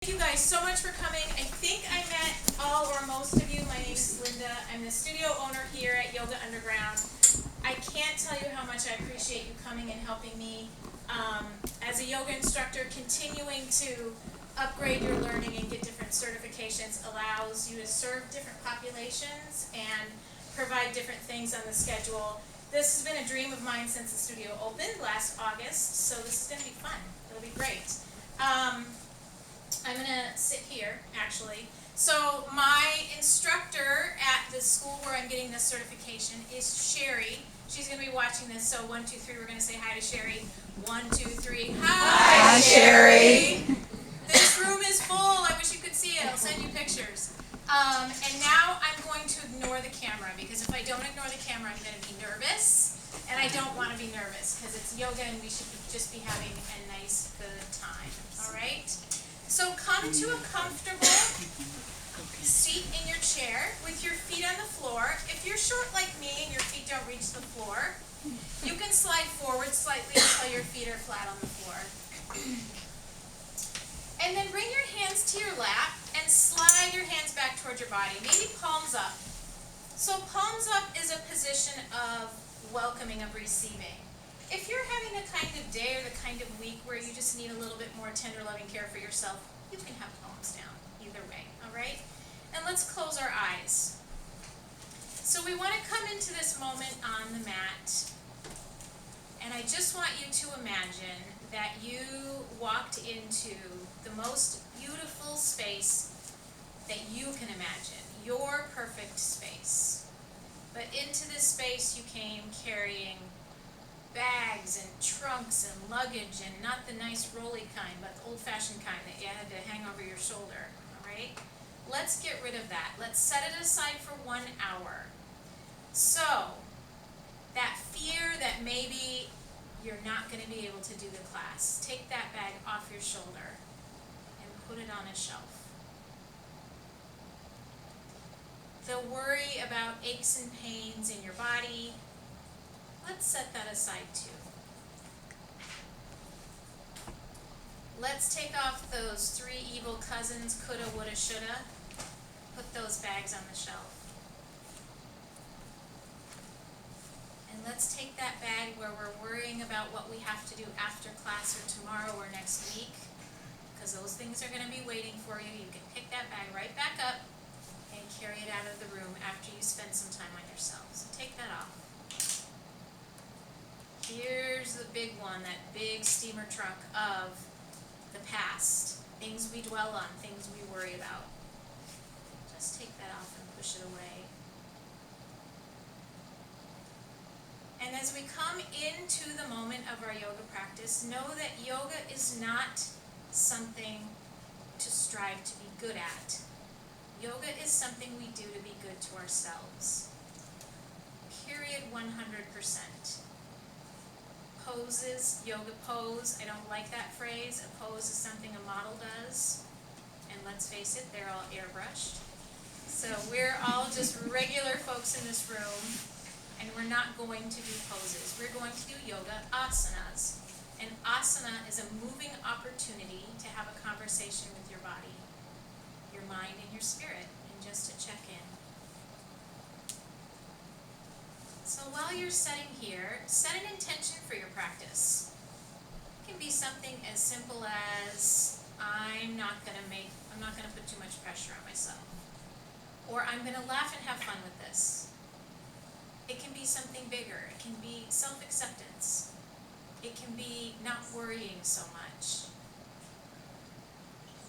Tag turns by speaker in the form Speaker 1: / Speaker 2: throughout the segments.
Speaker 1: Thank you guys so much for coming. I think I met all or most of you. My name is Linda. I'm the studio owner here at Yoga Underground. I can't tell you how much I appreciate you coming and helping me as a yoga instructor. Continuing to upgrade your learning and get different certifications allows you to serve different populations and provide different things on the schedule. This has been a dream of mine since the studio opened last August, so this is going to be fun. It'll be great. I'm going to sit here, actually. So my instructor at the school where I'm getting this certification is Sherry. She's going to be watching this, so 1, 2, 3, we're going to say hi to Sherry. 1, 2, 3, hi, Sherry. This room is full. I wish you could see it. I'll send you pictures. And now I'm going to ignore the camera, because if I don't ignore the camera, I'm going to be nervous. And I don't want to be nervous, because it's yoga and we should just be having a nice, good time. All right? So come to a comfortable seat in your chair with your feet on the floor. If you're short like me and your feet don't reach the floor, you can slide forward slightly until your feet are flat on the floor. And then bring your hands to your lap and slide your hands back towards your body. Maybe palms up. So palms up is a position of welcoming, of receiving. If you're having the kind of day or the kind of week where you just need a little bit more tender, loving care for yourself, you can have palms down, either way, all right? And let's close our eyes. So we want to come into this moment on the mat, and I just want you to imagine that you walked into the most beautiful space that you can imagine, your perfect space. But into this space you came carrying bags and trunks and luggage, and not the nice rolly kind, but the old-fashioned kind that you had to hang over your shoulder, all right? Let's get rid of that. Let's set it aside for 1 hour. So, that fear that maybe you're not going to be able to do the class, take that bag off your shoulder and put it on a shelf. The worry about aches and pains in your body, let's set that aside too. Let's take off those 3 evil cousins, coulda, woulda, shoulda. Put those bags on the shelf. And let's take that bag where we're worrying about what we have to do after class or tomorrow or next week, because those things are going to be waiting for you. You can pick that bag right back up and carry it out of the room after you spend some time on yourself. So take that off. Here's the big one, that big steamer trunk of the past. Things we dwell on, things we worry about. Just take that off and push it away. And as we come into the moment of our yoga practice, know that yoga is not something to strive to be good at. Yoga is something we do to be good to ourselves. Period, 100%. Poses, yoga pose, I don't like that phrase. A pose is something a model does. And let's face it, they're all airbrushed. So we're all just regular folks in this room, and we're not going to do poses. We're going to do yoga asanas. And asana is a moving opportunity to have a conversation with your body, your mind, and your spirit, and just to check in. So while you're sitting here, set an intention for your practice. It can be something as simple as, I'm not going to put too much pressure on myself. Or I'm going to laugh and have fun with this. It can be something bigger. It can be self-acceptance. It can be not worrying so much.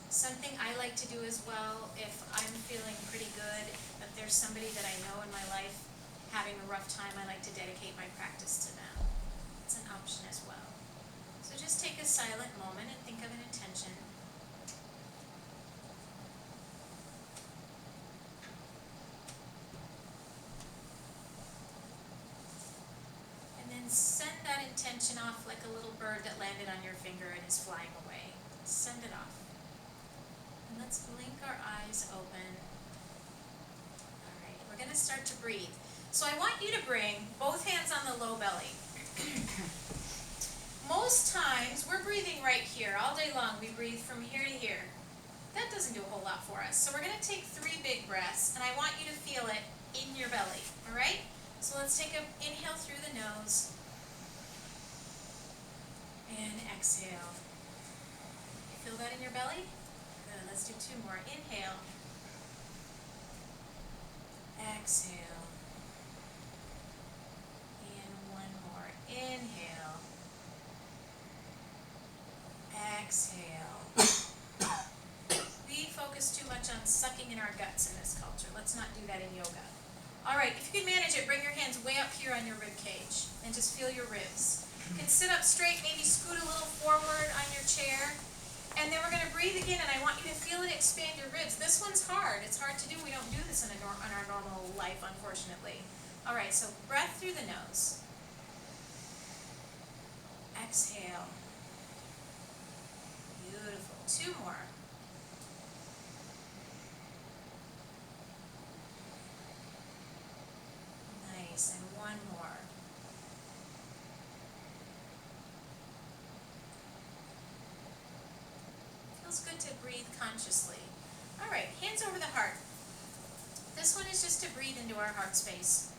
Speaker 1: Something I like to do as well, if I'm feeling pretty good, but there's somebody that I know in my life having a rough time, I like to dedicate my practice to them. It's an option as well. So just take a silent moment and think of an intention. And then send that intention off like a little bird that landed on your finger and is flying away. Send it off. And let's blink our eyes open. All right, we're going to start to breathe. So I want you to bring both hands on the low belly. Most times, we're breathing right here all day long. We breathe from here to here. doesn't do a whole lot for us. So we're going to take 3 big breaths, and I want you to feel it in your belly, all right? So let's take an inhale through the nose, and exhale. You feel that in your belly? Good, let's do 2 more. Inhale, exhale, and 1 more. Inhale, exhale. We focus too much on sucking in our guts in this culture. Let's not do that in yoga. All right, if you can manage it, bring your hands way up here on your rib cage and just feel your ribs. You can sit up straight, maybe scoot a little forward on your chair. And then we're going to breathe again, and I want you to feel it expand your ribs. This one's hard. It's hard to do. We don't do this in our normal life, unfortunately. All right, so breath through the nose. Exhale. Beautiful. 2 more. Nice. And 1 more. Feels good to breathe consciously. All right, hands over the heart. This one is just to breathe into our heart space.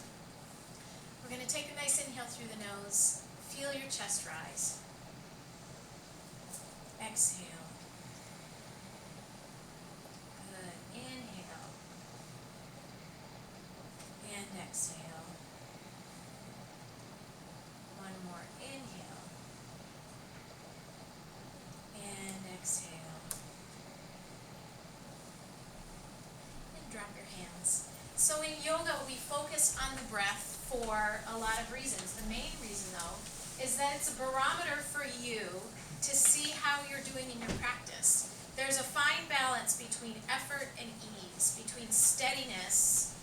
Speaker 1: We're going to take a nice inhale through the nose. Feel your chest rise. Exhale. Good. Inhale. And exhale. 1 more. Inhale. And exhale. And drop your hands. So in yoga, we focus on the breath for a lot of reasons. The main reason, though, is that it's a barometer for you to see how you're doing in your practice. There's a fine balance between effort and ease, between steadiness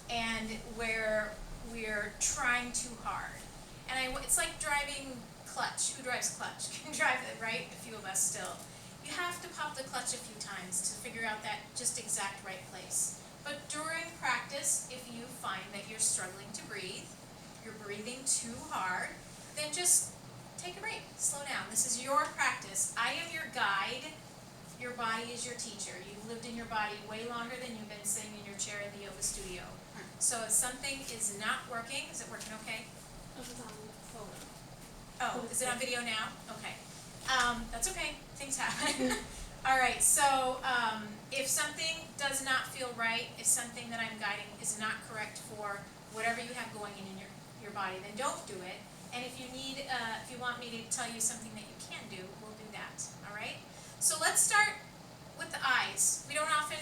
Speaker 1: and where we're trying too hard. And it's like driving clutch. Who drives clutch? Can drive it, right? A few of us still. You have to pop the clutch a few times to figure out that just exact right place. But during practice, if you find that you're struggling to breathe, you're breathing too hard, then just take a break, slow down. This is your practice. I am your guide. Your body is your teacher. You've lived in your body way longer than you've been sitting in your chair in the yoga studio. So if something is not working, is it working okay? Oh, is it on video now? Okay. That's okay. Things happen. All right, so if something does not feel right, if something that I'm guiding is not correct for whatever you have going in your body, then don't do it. And if you want me to tell you something that you can do, we'll do that, all right? So let's start with the eyes. We don't often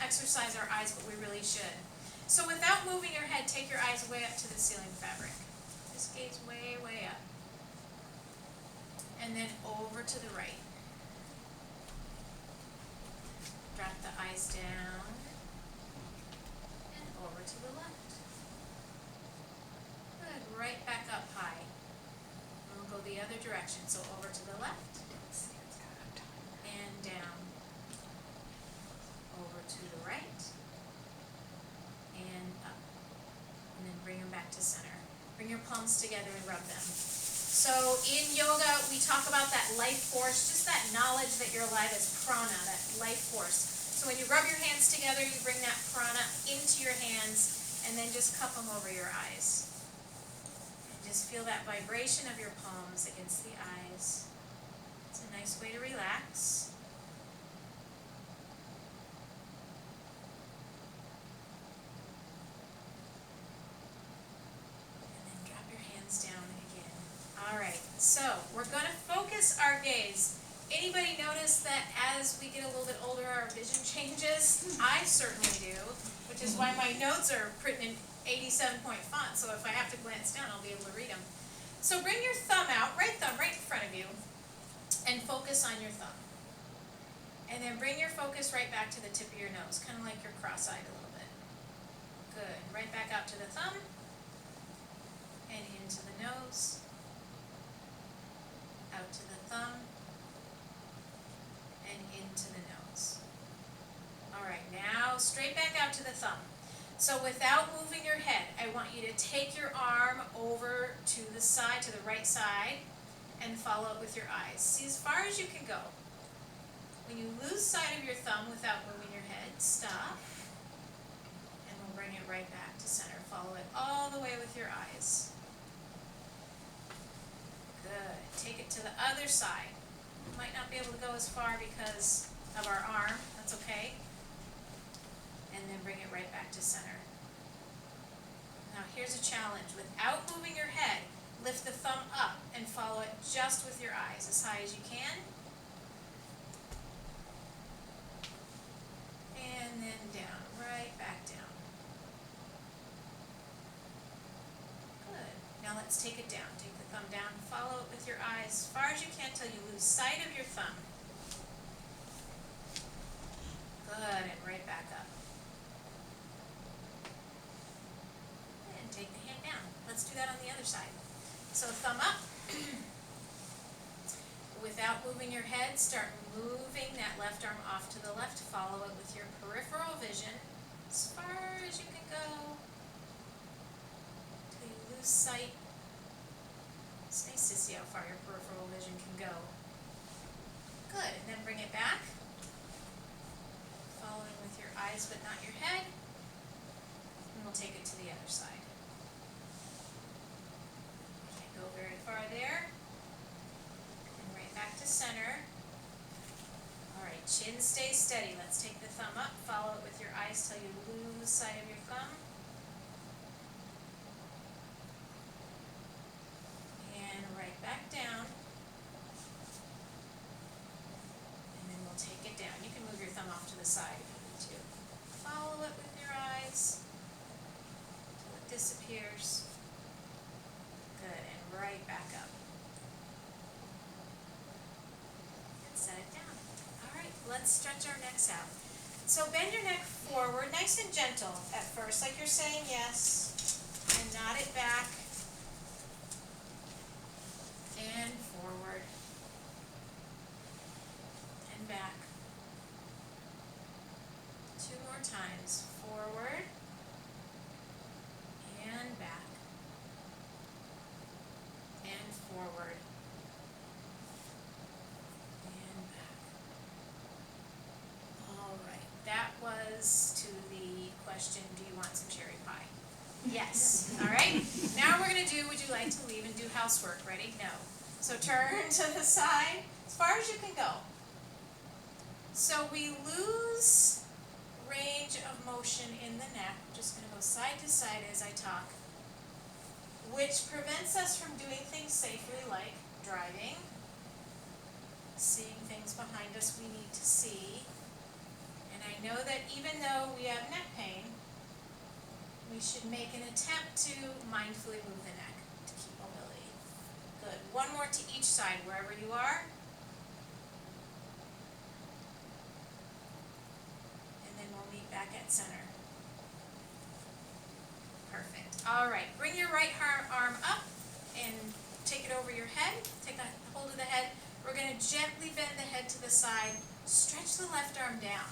Speaker 1: exercise our eyes, but we really should. So without moving your head, take your eyes way up to the ceiling fabric. Just gaze way, way up. And then over to the right. Drop the eyes down. And over to the left. Good. Right back up high. And we'll go the other direction. So over to the left. And down. Over to the right. And up. And then bring them back to center. Bring your palms together and rub them. So in yoga, we talk about that life force, just that knowledge that you're alive as prana, that life force. So when you rub your hands together, you bring that prana into your hands, and then just cup them over your eyes. And just feel that vibration of your palms against the eyes. It's a nice way to relax. And then drop your hands down again. All right, so we're going to focus our gaze. Anybody notice that as we get a little bit older, our vision changes? I certainly do, which is why my notes are printed in 87-point font, so if I have to glance down, I'll be able to read them. So bring your thumb out, right thumb right in front of you, and focus on your thumb. And then bring your focus right back to the tip of your nose, kind of like you're cross-eyed a little bit. Good. Right back out to the thumb, and into the nose, out to the thumb, and into the nose. All right, now straight back out to the thumb. So without moving your head, I want you to take your arm over to the side, to the right side, and follow it with your eyes. See as far as you can go. When you lose sight of your thumb without moving your head, stop. And we'll bring it right back to center. Follow it all the way with your eyes. Good. Take it to the other side. You might not be able to go as far because of our arm. That's okay. And then bring it right back to center. Now here's a challenge. Without moving your head, lift the thumb up and follow it just with your eyes as high as you can. And then down, right back down. Good. Now let's take it down. Take the thumb down, follow it with your eyes as far as you can until you lose sight of your thumb. Good, and right back up. And take the hand down. Let's do that on the other side. So thumb up. Without moving your head, start moving that left arm off to the left. Follow it with your peripheral vision as far as you can go until you lose sight. It's nice to see how far your peripheral vision can go. Good, and then bring it back. Following with your eyes but not your head. And we'll take it to the other side. Can't go very far there. Back to center. Alright, chin stays steady. Let's take the thumb up, follow it with your eyes till you lose sight of your thumb. And right back down. And then we'll take it down. You can move your thumb off to the side if you need to. Follow it with your eyes until it disappears. Good, and right back up. Set it down. Alright, let's stretch our necks out. So bend your neck forward, nice and gentle at first, like you're saying yes, and nod it back, and forward, and back. 2 more times, forward, and back, and forward. That was to the question, do you want some cherry pie? Yes. All right. Now we're going to do, would you like to leave and do housework? Ready? No. So turn to the side as far as you can go. So we lose range of motion in the neck. I'm just going to go side to side as I talk, which prevents us from doing things safely like driving, seeing things behind us we need to see. And I know that even though we have neck pain, we should make an attempt to mindfully move the neck to keep mobility. Good. One more to each side, wherever you are. And then we'll meet back at center. Perfect. All right. Bring your right arm up and take it over your head. Take a hold of the head. We're going to gently bend the head to the side. Stretch the left arm down.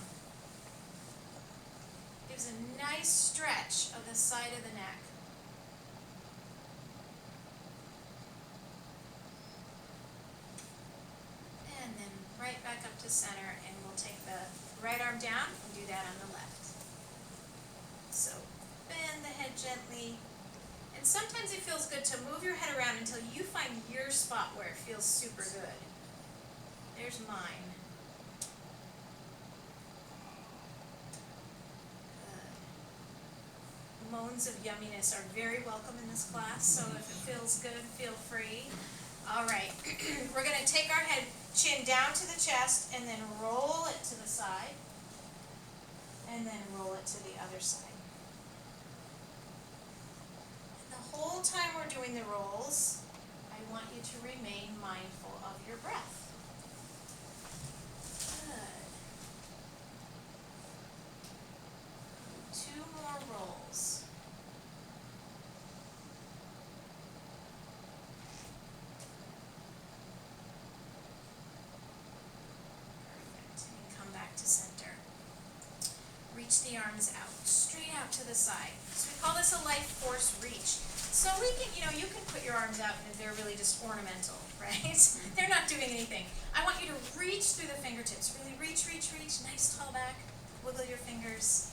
Speaker 1: Gives a nice stretch of the side of the neck. And then right back up to center, and we'll take the right arm down and do that on the left. So bend the head gently. And sometimes it feels good to move your head around until you find your spot where it feels super good. There's mine. Moans of yumminess are very welcome in this class, so if it feels good, feel free. All right, we're going to take our head, chin down to the chest, and then roll it to the side, and then roll it to the other side. And the whole time we're doing the rolls, I want you to remain mindful of your breath. Good. 2 more rolls. To center. Reach the arms out, straight out to the side. So we call this a life force reach. So we can, you can put your arms out and they're really just ornamental, right? They're not doing anything. I want you to reach through the fingertips. Really reach, reach, reach. Nice tall back. Wiggle your fingers.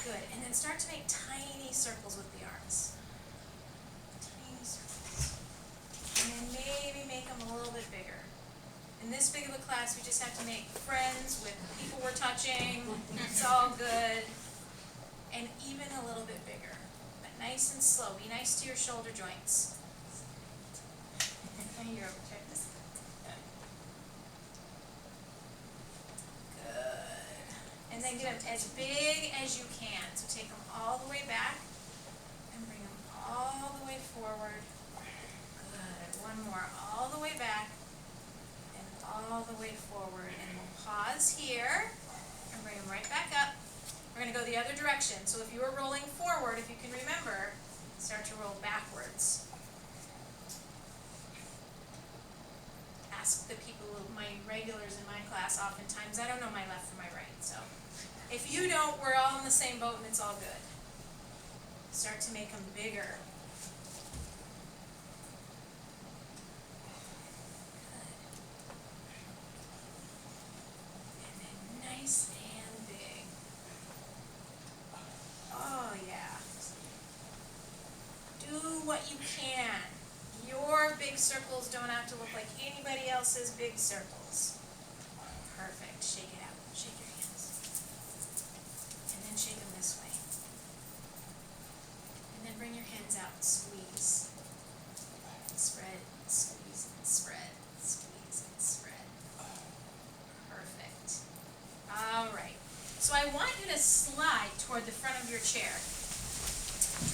Speaker 1: Good. And then start to make tiny circles with the arms. Tiny circles. And then maybe make them a little bit bigger. In this big of a class, we just have to make friends with people we're touching. It's all good. And even a little bit bigger. But nice and slow. Be nice to your shoulder joints. You're over. Check this. Good. And then get them as big as you can. So take them all the way back and bring them all the way forward. Good. One more. All the way back and all the way forward. And we'll pause here and bring them right back up. We're going to go the other direction. So if you were rolling forward, if you can remember, start to roll backwards. Ask the people, my regulars in my class, oftentimes, I don't know my left from my right. So if you don't, we're all in the same boat and it's all good. Start to make them bigger. Good. And then nice and big. Oh yeah. Do what you can. Your big circles don't have to look like anybody else's big circles. Perfect. Shake it out. Shake your hands. And then shake them this way. And then bring your hands out and squeeze. Spread, squeeze, and spread. Squeeze and spread. Perfect. All right. So I want you to slide toward the front of your chair.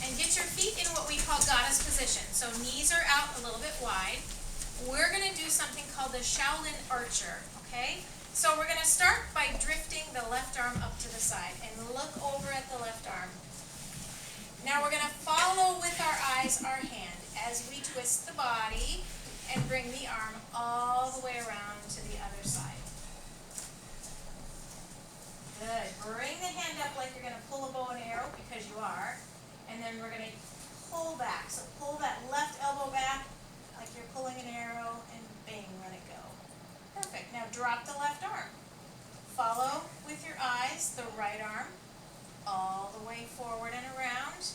Speaker 1: And get your feet in what we call goddess position. So knees are out a little bit wide. We're going to do something called the Shaolin Archer, okay? So we're going to start by drifting the left arm up to the side and look over at the left arm. Now we're going to follow with our eyes our hand as we twist the body and bring the arm all the way around to the other side. Good. Bring the hand up like you're going to pull a bow and arrow, because you are. And then we're going to pull back. So pull that left elbow back like you're pulling an arrow and bang, let it go. Perfect. Now drop the left arm. Follow with your eyes the right arm all the way forward and around.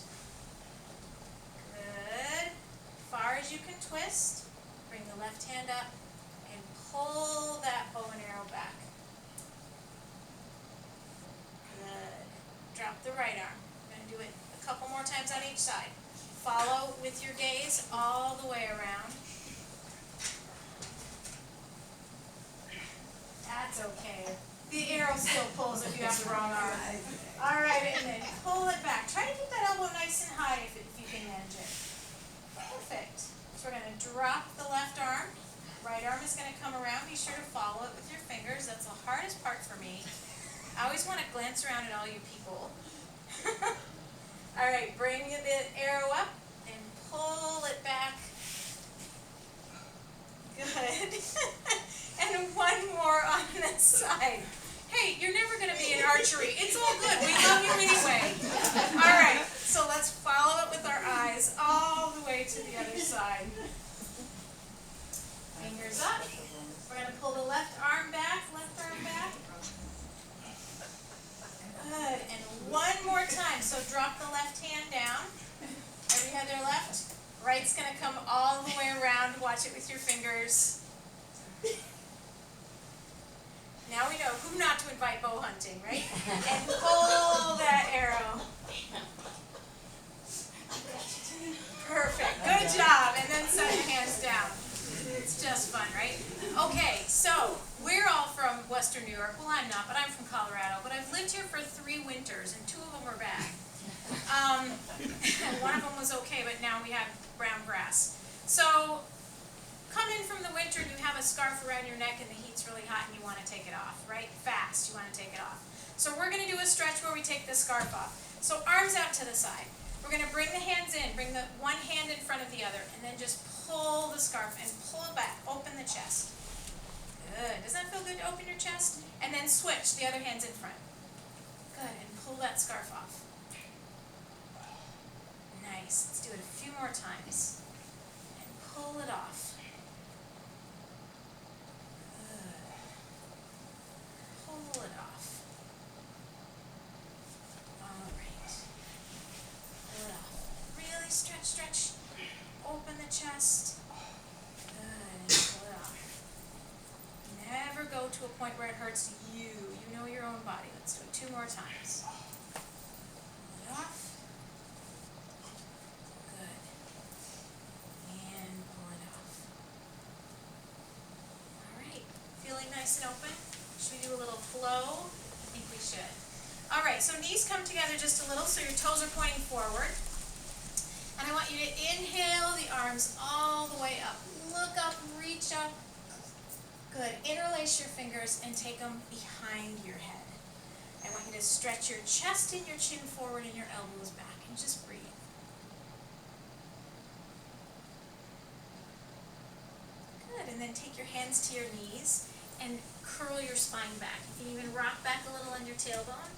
Speaker 1: Good. Far as you can twist. Bring the left hand up and pull that bow and arrow back. Good. Drop the right arm. We're going to do it a couple more times on each side. Follow with your gaze all the way around. That's okay. The arrow still pulls if you have the wrong arm. All right, and then pull it back. Try to keep that elbow nice and high if you can manage it. Perfect. So we're going to drop the left arm. Right arm is going to come around. Be sure to follow it with your fingers. That's the hardest part for me. I always want to glance around at all you people. All right, bring the arrow up and pull it back. Good. And one more on this side. Hey, you're never going to be in archery. It's all good. We love you anyway. All right, so let's follow it with our eyes all the way to the other side. Fingers up. We're going to pull the left arm back, Good. And one more time. So drop the left hand down. Every other left. Right's going to come all the way around. Watch it with your fingers. Now we know who not to invite bow hunting, right? And pull that arrow. Perfect. Good job. And then set your hands down. It's just fun, right? Okay, so we're all from Western New York. Well, I'm not, but I'm from Colorado. But I've lived here for 3 winters, and 2 of them were bad. And one of them was okay, but now we have brown grass. So come in from the winter and you have a scarf around your neck and the heat's really hot and you want to take it off, right? Fast, you want to take it off. So we're going to do a stretch where we take the scarf off. So arms out to the side. We're going to bring the hands in, bring the one hand in front of the other, and then just pull the scarf and pull it back, open the chest. Good. Does that feel good to open your chest? And then switch, the other hand's in front. Good, and pull that scarf off. Nice. Let's do it a few more times. And pull it off. Good. Pull it off. All right. Pull it off. Really stretch, stretch. Open the chest. Good. And pull it off. Never go to a point where it hurts you. You know your own body. Let's do it 2 more times. Pull it off. Good. And pull it off. All right. Feeling nice and open? Should we do a little flow? I think we should. All right, so knees come together just a little so your toes are pointing forward. And I want you to inhale the arms all the way up. Look up, reach up. Good. Interlace your fingers and take them behind your head. I want you to stretch your chest and your chin forward and your elbows back and just breathe. Good. And then take your hands to your knees and curl your spine back. You can even rock back a little on your tailbone.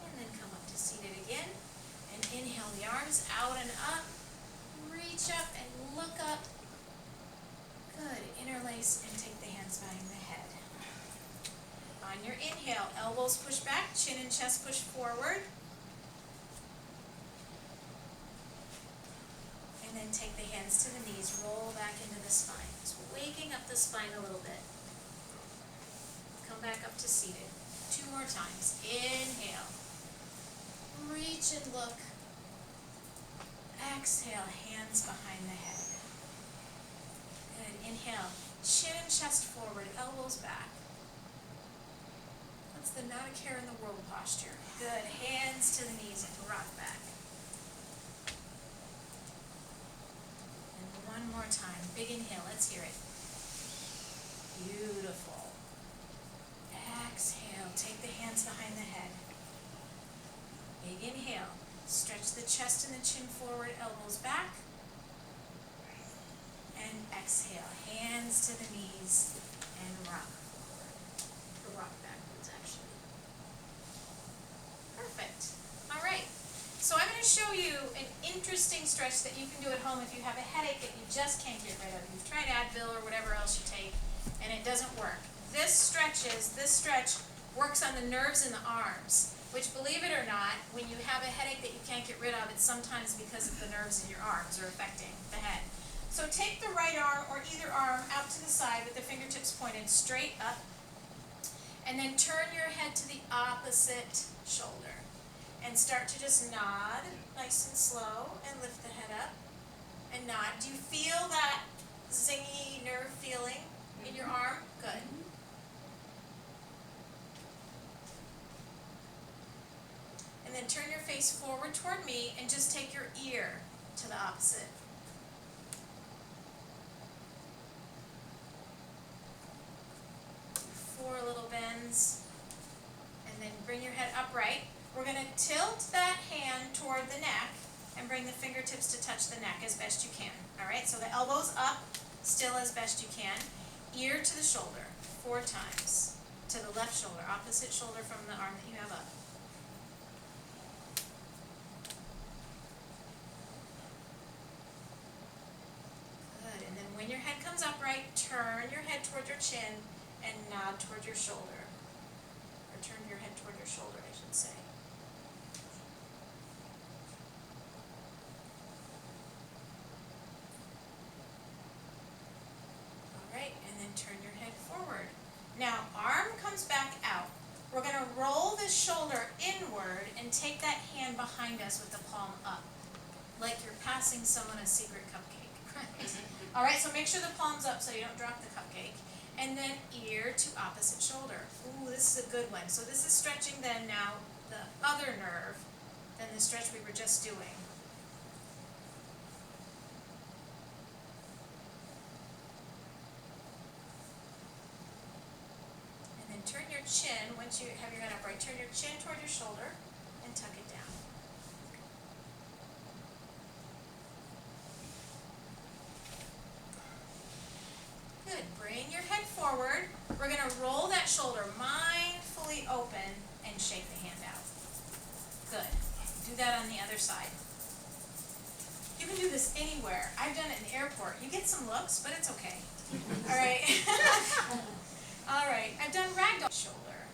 Speaker 1: And then come up to seated again. And inhale the arms out and up. Reach up and look up. Good. Interlace and take the hands behind the head. On your inhale, elbows push back, chin and chest push forward. And then take the hands to the knees, roll back into the spine. So waking up the spine a little bit. Come back up to seated. 2 more times. Inhale. Reach and look. Exhale, hands behind the head. Good. Inhale, chin and chest forward, elbows back. That's the not a care in the world posture. Good. Hands to the knees and rock back. And 1 more time. Big inhale. Let's hear it. Beautiful. Exhale. Take the hands behind the head. Big inhale. Stretch the chest and the chin forward, elbows back. And exhale. Hands to the knees and rock forward. Or rock backwards, actually. Perfect. All right. So I'm going to show you an interesting stretch that you can do at home if you have a headache that you just can't get rid of. You've tried Advil or whatever else you take, and it doesn't work. This stretch works on the nerves in the arms, which, believe it or not, when you have a headache that you can't get rid of, it's sometimes because of the nerves in your arms are affecting the head. So take the right arm or either arm out to the side with the fingertips pointed straight up, and then turn your head to the opposite shoulder. And start to just nod, nice and slow, and lift the head up, and nod. Do you feel that zingy nerve feeling in your arm? Good. And then turn your face forward toward me and just take your ear to the opposite. Four little bends. And then bring your head upright. We're going to tilt that hand toward the neck and bring the fingertips to touch the neck as best you can. All right, so the elbows up, still as best you can. Ear to the shoulder, 4 times. To the left shoulder, opposite shoulder from the arm that you have up. Good, and then when your head comes upright, turn your head toward your chin and nod toward your shoulder. Or turn your head toward your shoulder, I should say. And then turn your head forward. Now, arm comes back out. We're going to roll this shoulder inward and take that hand behind us with the palm up, like you're passing someone a secret cupcake. Right? All right, so make sure the palm's up so you don't drop the cupcake. And then ear to opposite shoulder. Ooh, this is a good one. So this is stretching then now the other nerve than the stretch we were just doing. Turn your chin, once you have your head upright, turn your chin toward your shoulder and tuck it down. Good. Bring your head forward. We're going to roll that shoulder mindfully open and shake the hand out. Good. Do that on the other side. You can do this anywhere. I've done it in the airport. You get some looks, but it's okay. All right. All right. I've done ragdoll shoulder.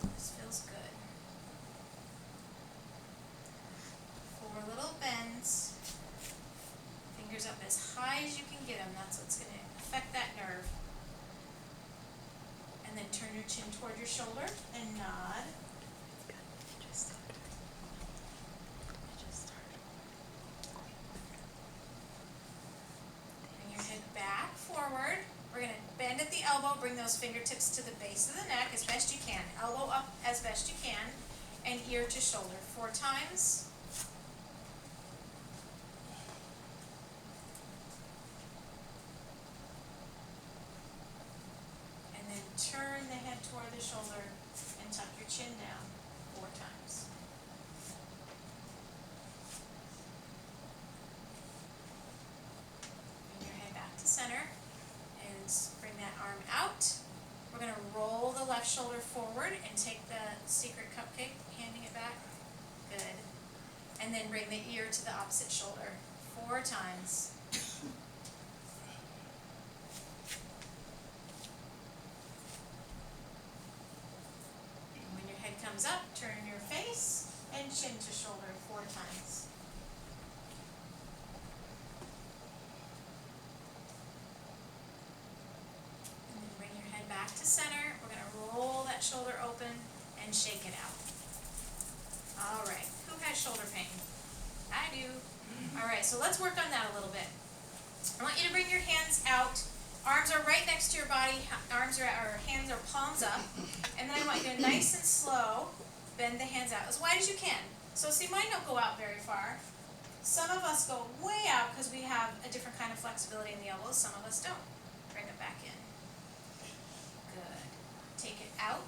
Speaker 1: Ooh, this feels good. 4 little bends. Fingers up as high as you can get them. That's what's going to affect that nerve. And then turn your chin toward your shoulder and nod. Bring your head back forward. We're going to bend at the elbow, bring those fingertips to the base of the neck as best you can. Elbow up as best you can, and ear to shoulder. 4 times. And then turn the head toward the shoulder and tuck your chin down 4 times. Bring your head back to center and bring that arm out. We're going to roll the left shoulder forward and take the secret cupcake, handing it back. Good. And then bring the ear to the opposite shoulder 4 times. And when your head comes up, turn your face and chin to shoulder 4 times. And then bring your head back to center. We're going to roll that shoulder open and shake it out. All right. Who has shoulder pain? I do. All right, so let's work on that a little bit. I want you to bring your hands out. Arms are right next to your body. Hands are palms up. And then I want you to nice and slow bend the hands out as wide as you can. So see, mine don't go out very far. Some of us go way out because we have a different kind of flexibility in the elbows. Some of us don't. Bring it back in. Good. Take it out.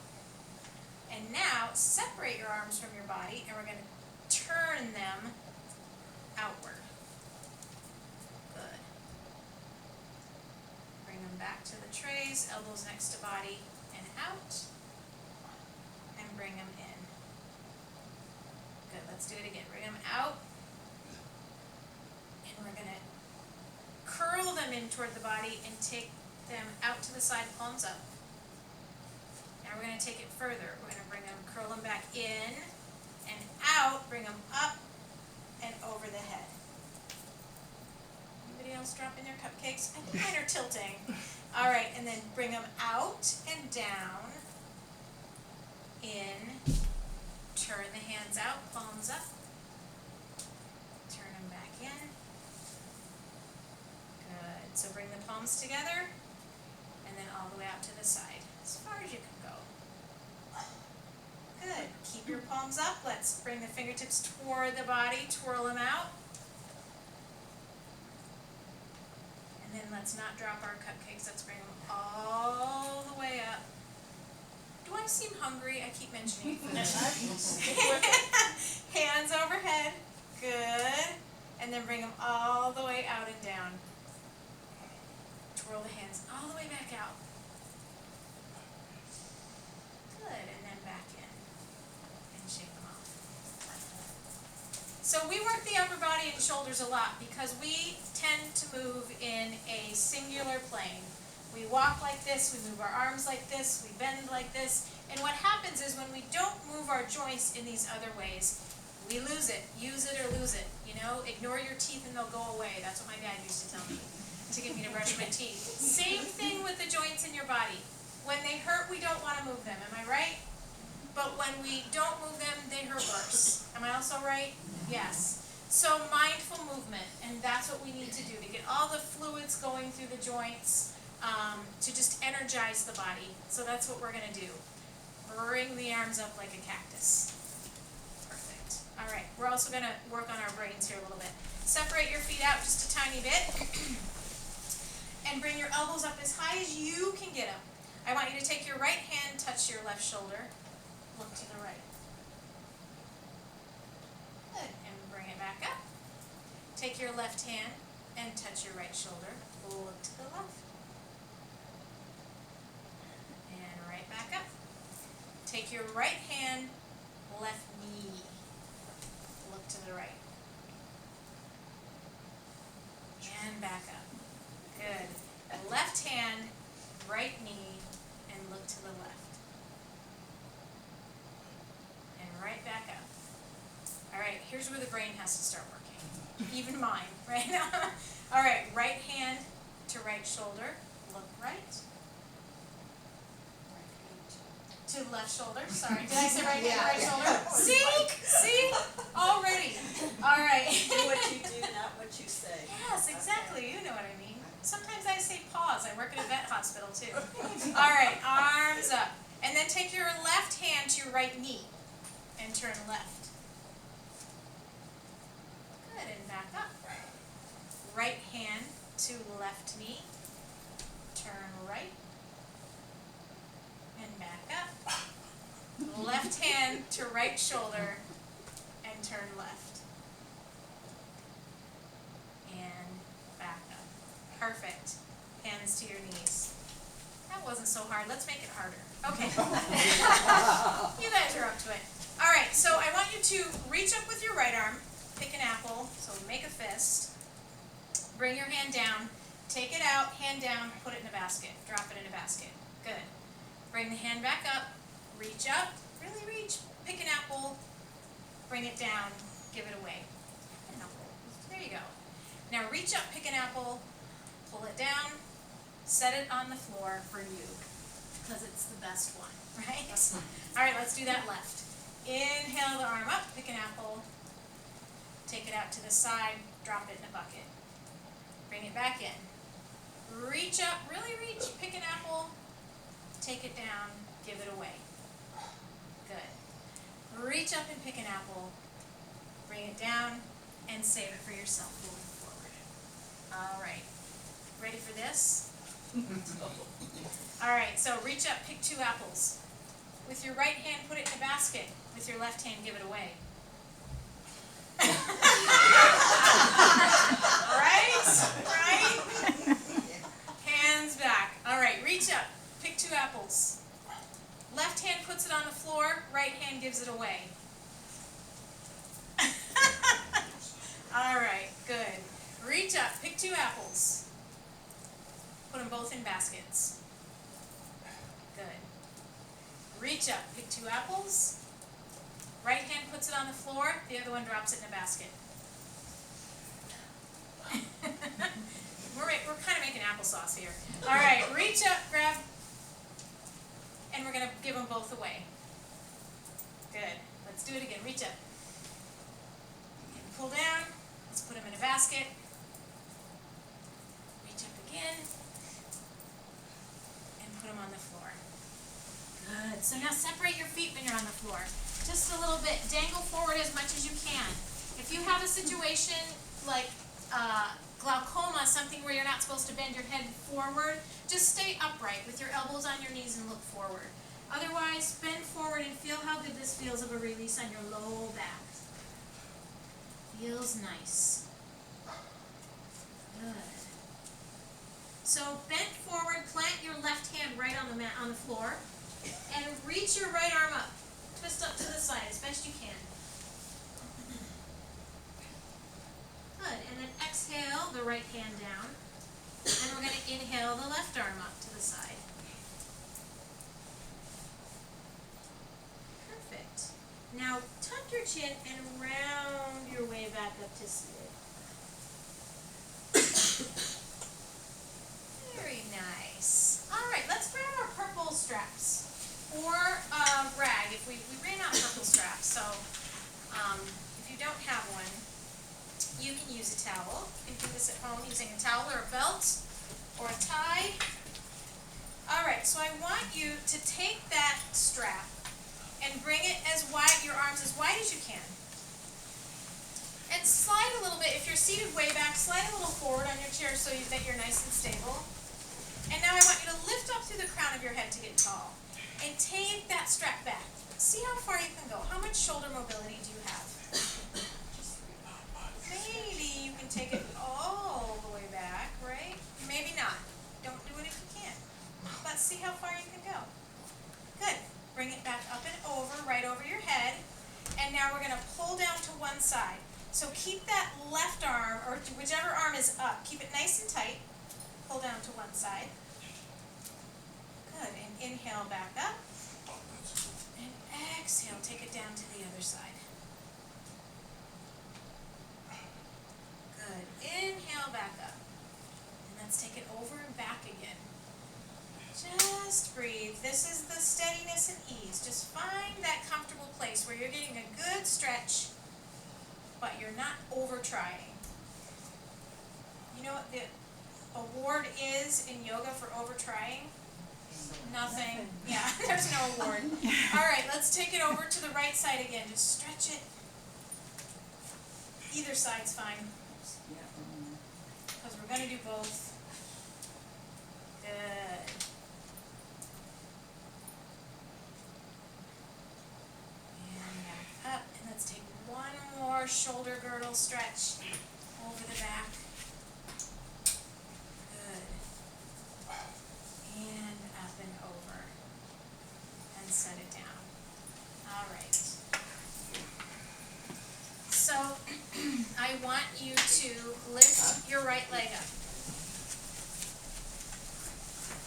Speaker 1: And now separate your arms from your body, and we're going to turn them outward. Good. Bring them back to the trays, elbows next to body, and out. And bring them in. Good. Let's do it again. Bring them out. And we're going to curl them in toward the body and take them out to the side, palms up. Now we're going to take it further. We're going to bring them, curl them back in and out, bring them up and over the head. Anybody else dropping their cupcakes? I think mine are tilting. All right, and then bring them out and down, in, turn the hands out, palms up, turn them back in. Good. So bring the palms together and then all the way out to the side, as far as you can go. Good. Keep your palms up. Let's bring the fingertips toward the body, twirl them out. And then let's not drop our cupcakes. Let's bring them all the way up. Do I seem hungry? I keep mentioning it. Hands overhead. Good. And then bring them all the way out and down. Twirl the hands all the way back out. Good. And then back in. And shake them off. So we work the upper body and shoulders a lot because we tend to move in a singular plane. We walk like this, we move our arms like this, we bend like this, and what happens is when we don't move our joints in these other ways, we lose it. Use it or lose it. You know, ignore your teeth and they'll go away. That's what my dad used to tell me, to get me to brush my teeth. Same thing with the joints in your body. When they hurt, we don't want to move them. Am I right? But when we don't move them, they hurt worse. Am I also right? Yes. So mindful movement, and that's what we need to do to get all the fluids going through the joints, to just energize the body. So that's what we're going to do. Bring the arms up like a cactus. Perfect. All right, we're also going to work on our brains here a little bit. Separate your feet out just a tiny bit. And bring your elbows up as high as you can get them. I want you to take your right hand, touch your left shoulder, look to the right. Good, and bring it back up. Take your left hand and touch your right shoulder, look to the left. And right back up. Take your right hand, left knee, look to the right. and back up. Good. Left hand, right knee, and look to the left. And right back up. All right, here's where the brain has to start working. Even mine, right? All right, right hand to right shoulder. Look right. To left shoulder. Sorry, did I say right hand to right shoulder? See? Already. All right.
Speaker 2: Do what you do, not what you say.
Speaker 1: Yes, exactly. You know what I mean. Sometimes I say pause. I work at a vet hospital too. All right, arms up. And then take your left hand to your right knee and turn left. Good, and back up. Right hand to left knee. Turn right. And back up. Left hand to right shoulder and turn left. And back up. Perfect. Hands to your knees. That wasn't so hard. Let's make it harder. Okay. You guys are up to it. All right, so I want you to reach up with your right arm, pick an apple, so make a fist. Bring your hand down, take it out, hand down, put it in a basket. Drop it in a basket. Good. Bring the hand back up, reach up, really reach, pick an apple, bring it down, give it away. An apple. There you go. Now reach up, pick an apple, pull it down, set it on the floor for you, because it's the best one, right? All right, let's do that left. Inhale the arm up, pick an apple, take it out to the side, drop it in a bucket. Bring it back in. Reach up, really reach, pick an apple, take it down, give it away. Good. Reach up and pick an apple, bring it down, and save it for yourself moving forward. All right. Ready for this? All right, so reach up, pick 2 apples. With your right hand, put it in a basket. With your left hand, give it away. Right? Hands back. All right, reach up, pick 2 apples. Left hand puts it on the floor, right hand gives it away. All right, good. Reach up, pick 2 apples. Put them both in baskets. Good. Reach up, pick 2 apples. Right hand puts it on the floor, the other one drops it in a basket. We're kind of making applesauce here. All right, reach up, grab, and we're going to give them both away. Good. Let's do it again. Reach up. And pull down. Let's put them in a basket. Reach up again. And put them on the floor. Good. So now separate your feet when you're on the floor. Just a little bit. Dangle forward as much as you can. If you have a situation like glaucoma, something where you're not supposed to bend your head forward, just stay upright with your elbows on your knees and look forward. Otherwise, bend forward and feel how good this feels of a release on your low back. Feels nice. Good. So bend forward, plant your left hand right on the mat on the floor, and reach your right arm up. Twist up to the side as best you can. Good, and then exhale the right hand down, and we're going to inhale the left arm up to the side. Perfect. Now tuck your chin and round your way back up to seated. Very nice. All right, let's grab our purple straps, or rag if we ran out of purple straps. So if you don't have one, you can use a towel. You can do this at home using a towel or a belt or a tie. All right, so I want you to take that strap and bring it as wide, your arms as wide as you can. And slide a little bit. If you're seated way back, slide a little forward on your chair so that you're nice and stable. And now I want you to lift up through the crown of your head to get tall. And take that strap back. See how far you can go. How much shoulder mobility do you have? Maybe you can take it all the way back, right? Maybe not. Don't do it if you can't. Let's see how far you can go. Good. Bring it back up and over, right over your head. And now we're going to pull down to one side. So keep that left arm, or whichever arm is up, keep it nice and tight. Pull down to one side. Good, and inhale back up. And exhale, take it down to the other side. Good, inhale back up. And let's take it over and back again. Just breathe. This is the steadiness and ease. Just find that comfortable place where you're getting a good stretch, but you're not over trying. You know what the award is in yoga for over trying? Nothing. Yeah, there's no award. All right, let's take it over to the right side again. Just stretch it. Either side's fine, because we're going to do both. Good. And back up. And let's take one more shoulder girdle stretch over the back. Good. And up and over. And set it down. All right. So I want you to lift your right leg up.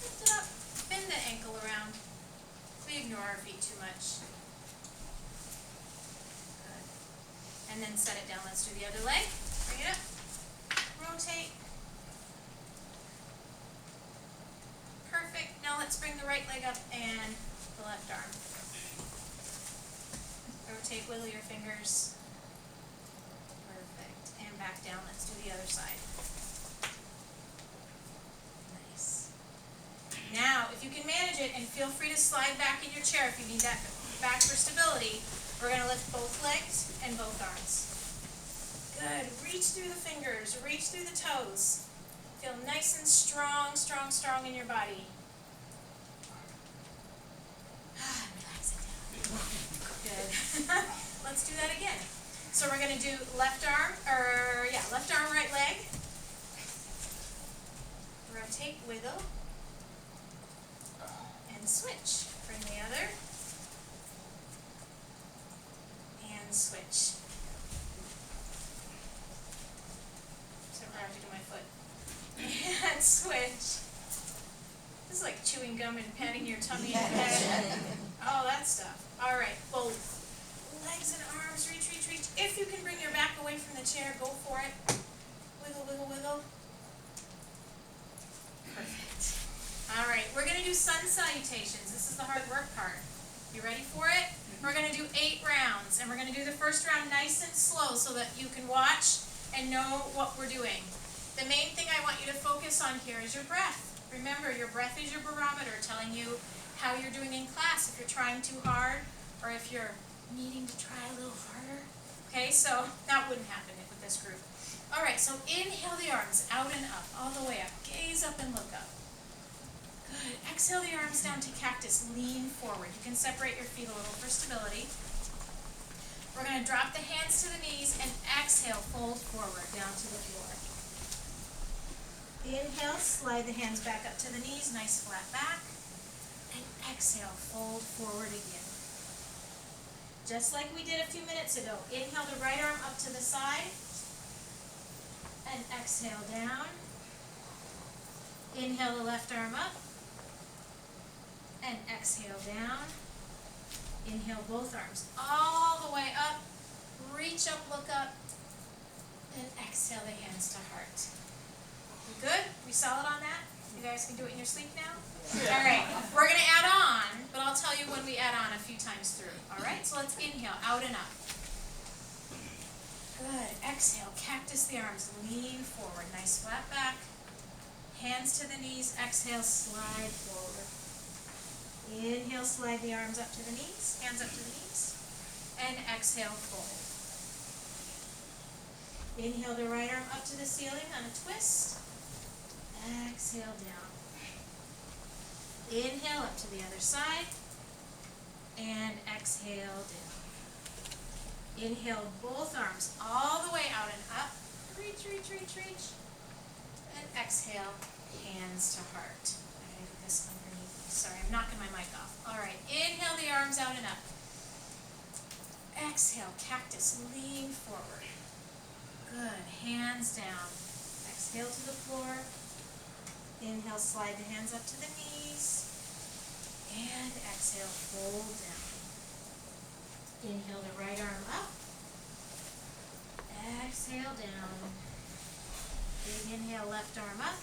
Speaker 1: Lift it up. Bend the ankle around. We ignore our feet too much. Good. And then set it down. Let's do the other leg. Bring it up. Rotate. Perfect. Now let's bring the right leg up and the left arm. Rotate, wiggle your fingers. Perfect. And back down. Let's do the other side. Nice. Now, if you can manage it, and feel free to slide back in your chair if you need that back for stability, we're going to lift both legs and both arms. Good. Reach through the fingers. Reach through the toes. Feel nice and strong, strong, strong in your body. Relax it down. Good. Let's do that again. So we're going to do left arm, right leg. Rotate, wiggle, and switch. Bring the other, and switch. So I have to do my foot. And switch. This is like chewing gum and patting your tummy and head. Oh, that stuff. All right, both. Legs and arms, reach, reach, reach. If you can bring your back away from the chair, go for it. Wiggle, wiggle, wiggle. Perfect. All right, we're going to do sun salutations. This is the hard work part. You ready for it? We're going to do 8 rounds, and we're going to do the first round nice and slow so that you can watch and know what we're doing. The main thing I want you to focus on here is your breath. Remember, your breath is your barometer telling you how you're doing in class, if you're trying too hard or if you're needing to try a little harder. Okay, so that wouldn't happen with this group. All right, so inhale the arms out and up, all the way up. Gaze up and look up. Good. Exhale the arms down to cactus. Lean forward. You can separate your feet a little for stability. We're going to drop the hands to the knees and exhale, fold forward down to the floor. Inhale, slide the hands back up to the knees, nice flat back. And exhale, fold forward again. Just like we did a few minutes ago. Inhale the right arm up to the side. And exhale down. Inhale the left arm up. And exhale down. Inhale both arms all the way up. Reach up, look up. And exhale the hands to heart. You good? We solid on that? You guys can do it in your sleep now? Yeah. All right. We're going to add on, but I'll tell you when we add on a few times through. All right? So let's inhale, out and up. Good. Exhale, cactus the arms. Lean forward. Nice flat back. Hands to the knees. Exhale, slide forward. Inhale, slide the arms up to the knees. Hands up to the knees. And exhale, fold. Inhale the right arm up to the ceiling on a twist. Exhale down. Inhale up to the other side. And exhale down. Inhale both arms all the way out and up. Reach, reach, reach, reach. And exhale, hands to heart. I gotta get this underneath. Sorry, I'm knocking my mic off. All right, inhale the arms out and up. Exhale, cactus, lean forward. Good, hands down. Exhale to the floor. Inhale, slide the hands up to the knees. And exhale, fold down. Inhale the right arm up. Exhale down. Big inhale, left arm up.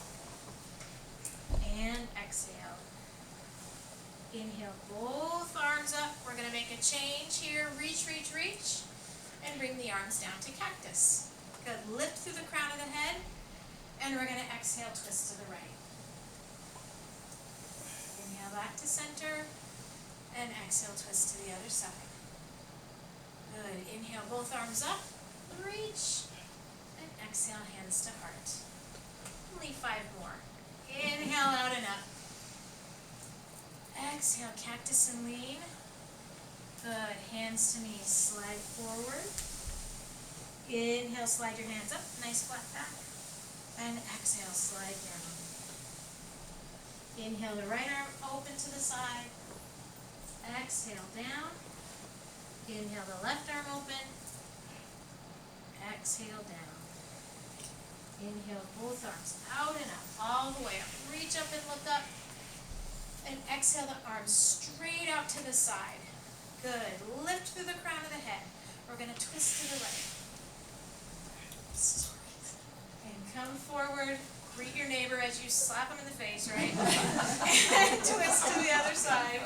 Speaker 1: And exhale. Inhale, both arms up. We're going to make a change here. Reach, reach, reach. And bring the arms down to cactus. Good. Lift through the crown of the head. And we're going to exhale, twist to the right. Inhale back to center. And exhale, twist to the other side. Good. Inhale, both arms up. Reach. And exhale, hands to heart. Only 5 more. Inhale, out and up. Exhale, cactus and lean. Good. Hands to knees. Slide forward. Inhale, slide your hands up. Nice flat back. And exhale, slide down. Inhale, the right arm open to the side. Exhale, down. Inhale, the left arm open. Exhale, down. Inhale, both arms out and up, all the way up. Reach up and look up. And exhale the arms straight out to the side. Good. Lift through the crown of the head. We're going to twist to the right. And come forward. Greet your neighbor as you slap him in the face, right? And twist to the other side.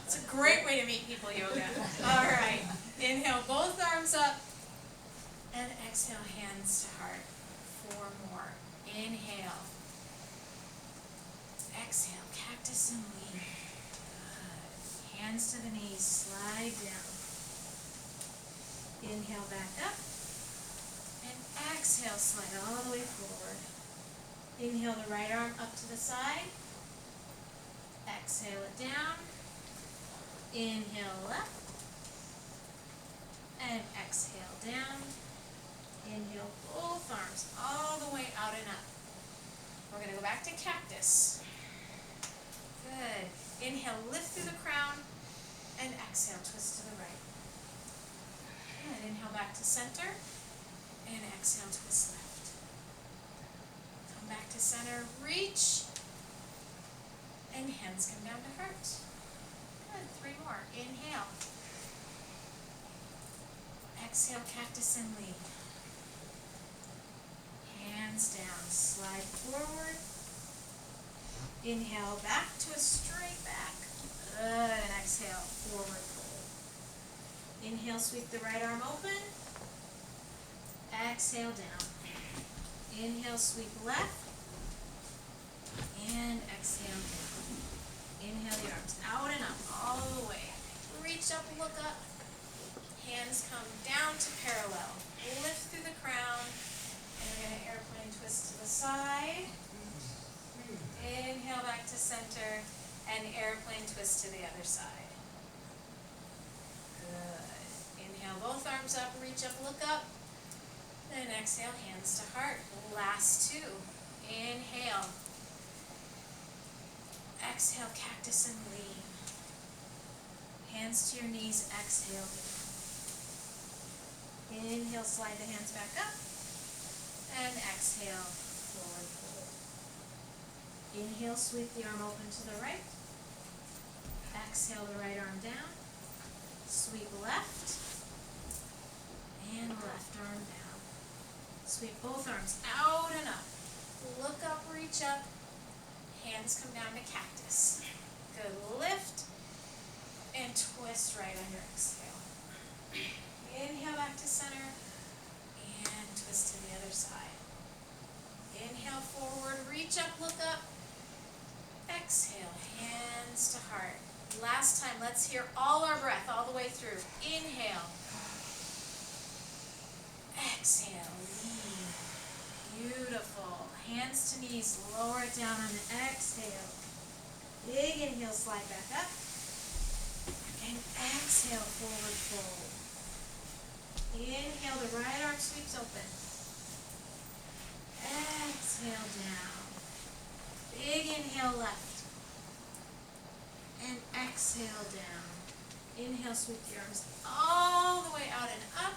Speaker 1: It's a great way to meet people, yoga. All right. Inhale, both arms up. And exhale, hands to heart. 4 more. Inhale. Exhale, cactus and lean. Good. Hands to the knees, slide down. Inhale, back up. And exhale, slide all the way forward. Inhale the right arm up to the side. Exhale it down. Inhale left. And exhale down. Inhale both arms all the way out and up. We're going to go back to cactus. Good. Inhale, lift through the crown. And exhale, twist to the right. Good. Inhale back to center. And exhale, twist left. Come back to center. Reach. And hands come down to heart. Good. 3 more. Inhale. Exhale, cactus and lean. Hands down, slide forward. Inhale, back to a straight back. Good, and exhale, forward fold. Inhale, sweep the right arm open. Exhale, down. Inhale, sweep left. And exhale, down. Inhale, the arms out and up, all the way. Reach up, look up. Hands come down to parallel. Lift through the crown. And we're going to airplane twist to the side. Inhale back to center. And airplane twist to the other side. Good. Inhale, both arms up, reach up, look up. Then exhale, hands to heart. Last 2. Inhale. Exhale, cactus and lean. Hands to your knees, exhale. Inhale, slide the hands back up. And exhale, forward fold. Inhale, sweep the arm open to the right. Exhale, the right arm down. Sweep left. And left arm down. Sweep both arms out and up. Look up, reach up. Hands come down to cactus. Good. Lift. And twist right on your exhale. Inhale back to center. And twist to the other side. Inhale forward, reach up, look up. Exhale, hands to heart. Last time, let's hear all our breath all the way through. Inhale. Exhale, lean. Beautiful. Hands to knees, lower it down on the exhale. Big inhale, slide back up. And exhale, forward fold. Inhale, the right arm sweeps open. Exhale down. Big inhale left. And exhale down. Inhale, sweep the arms all the way out and up.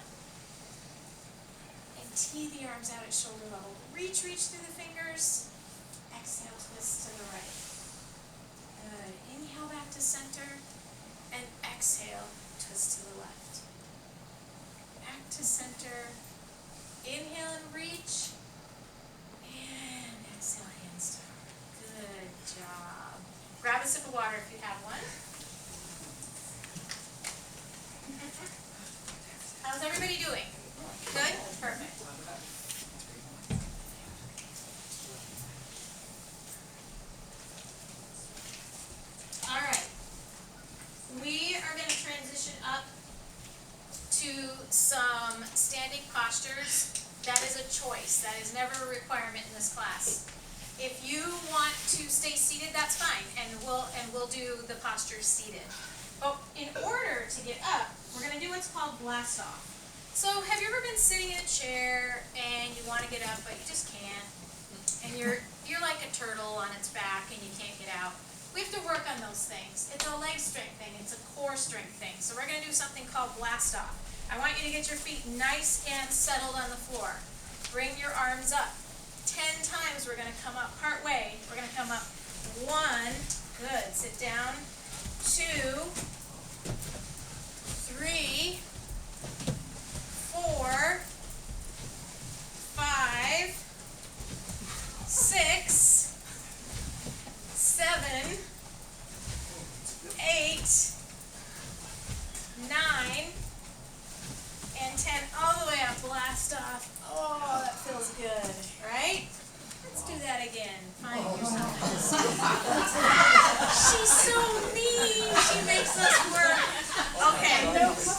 Speaker 1: And Tee the arms out at shoulder level. Reach through the fingers. Exhale, twist to the right. Good. Inhale back to center. And exhale, twist to the left. Back to center. Inhale and reach. And exhale, hands to heart. Good job. Grab a sip of water if you have one. How's everybody doing? Good? Perfect. All right. We are going to transition up to some standing postures. That is a choice. That is never a requirement in this class. If you want to stay seated, that's fine, and we'll do the postures seated. But in order to get up, we're going to do what's called blast off. So have you ever been sitting in a chair and you want to get up but you just can't? And you're like a turtle on its back and you can't get out. We have to work on those things. It's a leg strength thing. It's a core strength thing. So we're going to do something called blast off. I want you to get your feet nice and settled on the floor. Bring your arms up. 10 times we're going to come up part way. We're going to come up 1. Good. Sit down. 2. 3. 4. 5. 6. 7. 8. 9. And 10. All the way up. Blast off. Oh, that feels good, right? Let's do that again. Find yourself. She's so mean. She makes us work. Okay,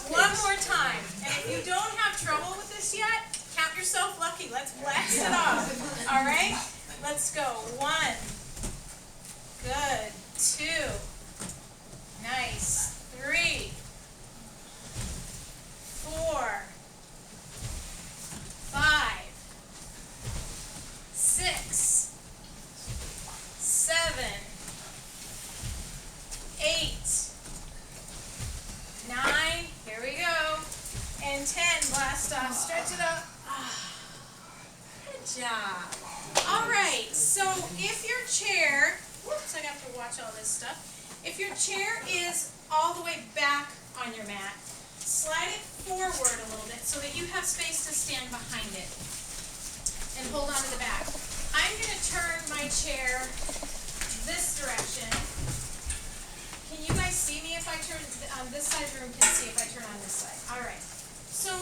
Speaker 1: one more time. And if you don't have trouble with this yet, count yourself lucky. Let's blast it off. All right? Let's go. 1. Good. 2. Nice. 3. 4. 5. 6. 7. 8. 9. Here we go. And 10. Blast off. Stretch it up. Good job. All right. So if your chair, whoops, I have to watch all this stuff. If your chair is all the way back on your mat, slide it forward a little bit so that you have space to stand behind it. And hold on to the back. I'm going to turn my chair this direction. Can you guys see me if I turn on this side of the room? Can see if I turn on this side. All right. So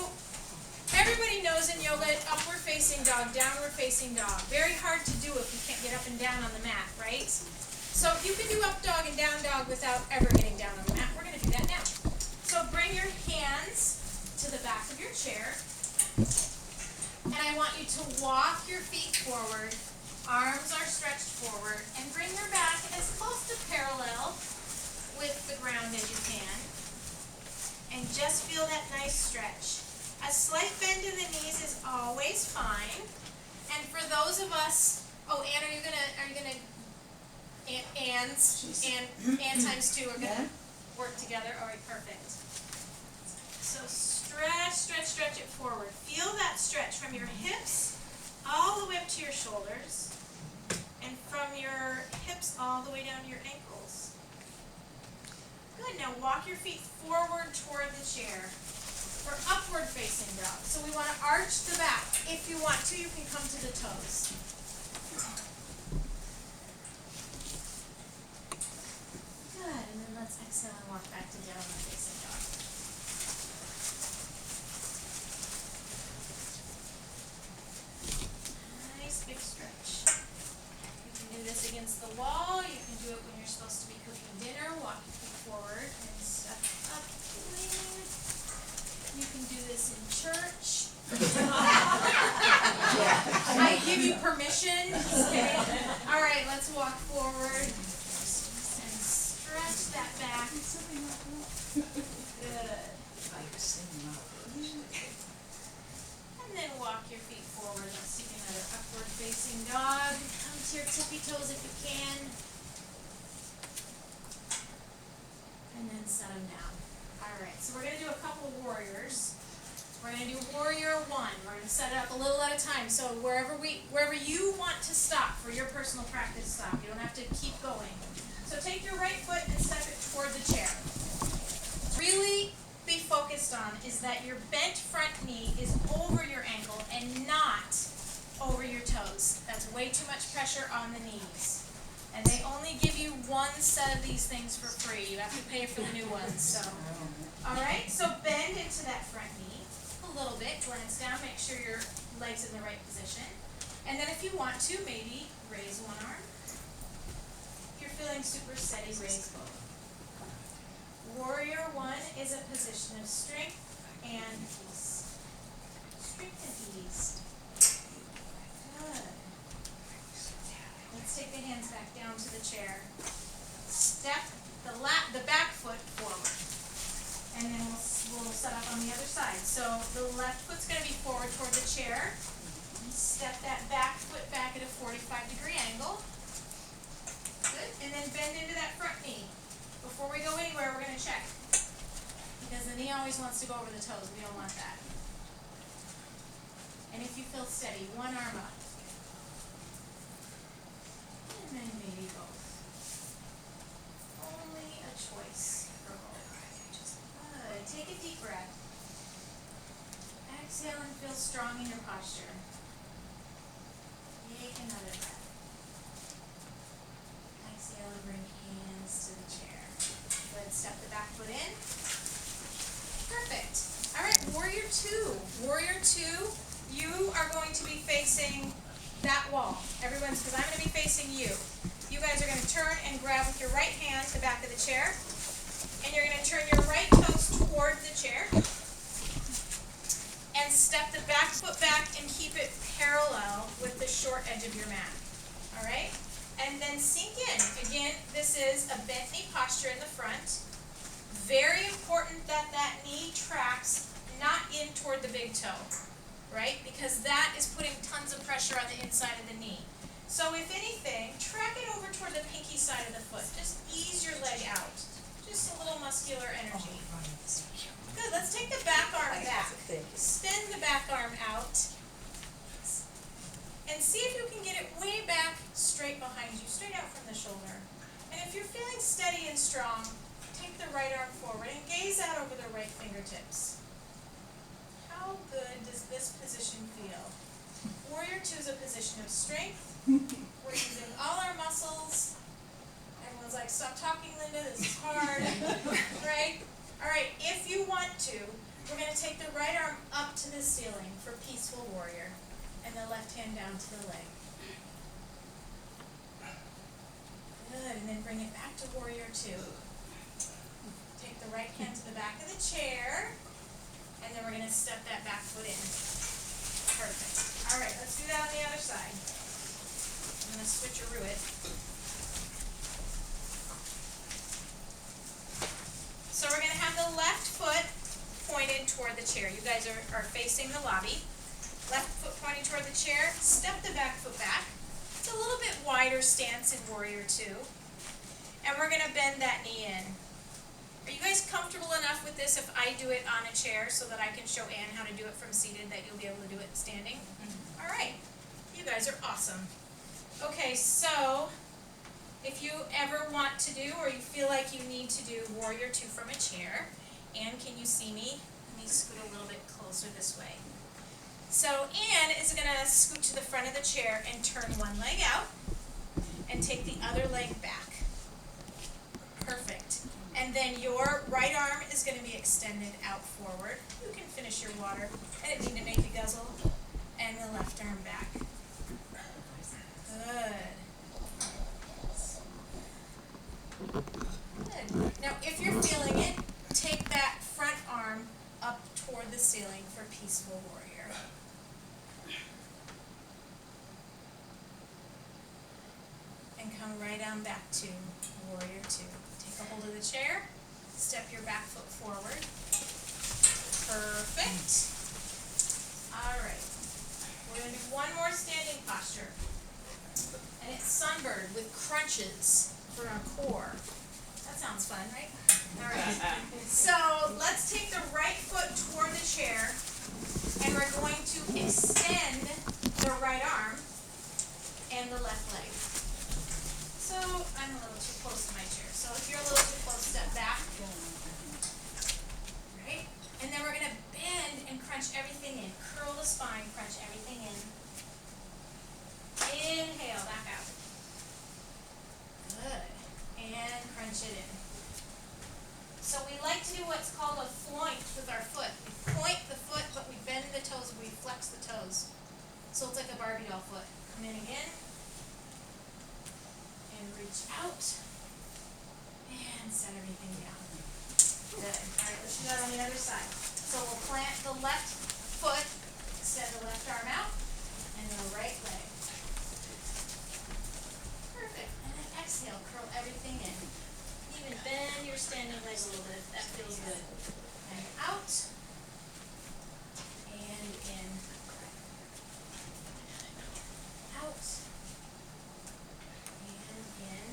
Speaker 1: everybody knows in yoga, upward facing dog, downward facing dog. Very hard to do if you can't get up and down on the mat, right? So if you can do up dog and down dog without ever getting down on the mat, we're going to do that now. So bring your hands to the back of your chair. And I want you to walk your feet forward. Arms are stretched forward. And bring your back as close to parallel with the ground as you can. And just feel that nice stretch. A slight bend in the knees is always fine. And for those of us, oh, Ann, are you gonna Ann times 2 are gonna work together? All right, perfect. So stretch it forward. Feel that stretch from your hips all the way up to your shoulders, and from your hips all the way down to your ankles. Good. Now walk your feet forward toward the chair. We're upward facing dog. So we want to arch the back. If you want to, you can come to the toes. Good. And then let's exhale and walk back to downward facing dog. Nice big stretch. You can do this against the wall. You can do it when you're supposed to be cooking dinner. Walk your feet forward and step up. You can do this in church. I give you permission. Okay. All right, let's walk forward and stretch that back. Good. And then walk your feet forward. Let's take another upward facing dog. Come to your tippy toes if you can. And then set them down. All right, so we're going to do a couple warriors. We're gonna do warrior one. We're gonna set it up a little at a time. So wherever you want to stop for your personal practice, stop. You don't have to keep going. So take your right foot and step it toward the chair. Really be focused on is that your bent front knee is over your ankle and not over your toes. That's way too much pressure on the knees. And they only give you one set of these things for free. You have to pay for the new ones. So, all right. So bend into that front knee a little bit. Glance down. Make sure your leg's in the right position. And then if you want to, maybe raise one arm. If you're feeling super steady, raise both. Warrior one is a position of strength and ease. Strength and ease. Good. Let's take the hands back down to the chair. Step the back foot forward. And then we'll set up on the other side. So the left foot's going to be forward toward the chair. Step that back foot back at a 45-degree angle. Good. And then bend into that front knee. Before we go anywhere, we're going to check. Because the knee always wants to go over the toes. We don't want that. And if you feel steady, one arm up. And then maybe both. Only a choice for both. Good. Take a deep breath. Exhale and feel strong in your posture. Take another breath. Exhale and bring hands to the chair. Good. Step the back foot in. Perfect. All right, warrior two. Warrior two, you are going to be facing that wall. Everyone's, because I'm going to be facing you. You guys are going to turn and grab with your right hand the back of the chair. And you're going to turn your right toes toward the chair. And step the back foot back and keep it parallel with the short edge of your mat. All right? And then sink in. Again, this is a bent knee posture in the front. Very important that that knee tracks not in toward the big toe, right? Because that is putting tons of pressure on the inside of the knee. So if anything, track it over toward the pinky side of the foot. Just ease your leg out. Just a little muscular energy. Good. Let's take the back arm back. Spin the back arm out. And see if you can get it way back straight behind you, straight out from the shoulder. And if you're feeling steady and strong, take the right arm forward and gaze out over the right fingertips. How good does this position feel? Warrior two is a position of strength. We're using all our muscles. Everyone's like, stop talking, Lynda, this is hard. Right? All right, if you want to, we're going to take the right arm up to the ceiling for peaceful warrior. And the left hand down to the leg. Good, and then bring it back to warrior two. Take the right hand to the back of the chair, and then we're going to step that back foot in. Perfect. All right, let's do that on the other side. I'm going to switcheroo it. So we're going to have the left foot pointed toward the chair. You guys are facing the lobby. Left foot pointing toward the chair. Step the back foot back. It's a little bit wider stance in warrior two. And we're going to bend that knee in. Are you guys comfortable enough with this if I do it on a chair so that I can show Ann how to do it from seated, that you'll be able to do it standing? Mm-hmm. All right. You guys are awesome. Okay, so if you ever want to do or you feel like you need to do warrior two from a chair, Ann, can you see me? Let me scoot a little bit closer this way. So Ann is going to scoot to the front of the chair and turn one leg out and take the other leg back. Perfect. And then your right arm is going to be extended out forward. You can finish your water. I didn't mean to make you guzzle. And the left arm back. Good. Good. Now if you're feeling it, take that front arm up toward the ceiling for peaceful warrior. And come right on back to warrior two. Take a hold of the chair. Step your back foot forward. Perfect. All right. We're going to do one more standing posture. And it's sunbird with crunches for our core. That sounds fun, right? All right. So let's take the right foot toward the chair extend the right arm and the left leg. So I'm a little too close to my chair. So if you're a little too close, step back. Right? And then we're going to bend and crunch everything in. Curl the spine, crunch everything in. Inhale, back out. Good. And crunch it in. So we like to do what's called a floint with our foot. We point the foot, but we bend the toes, we flex the toes. So it's like a Barbie doll foot. Come in again. And reach out. And set everything down. Good. All right, let's do that on the other side. So we'll plant the left foot, extend the left arm out, and the right leg. Perfect. And then exhale, curl everything in. Even bend your standing leg a little bit if that feels good. And out. And in. Out. And in.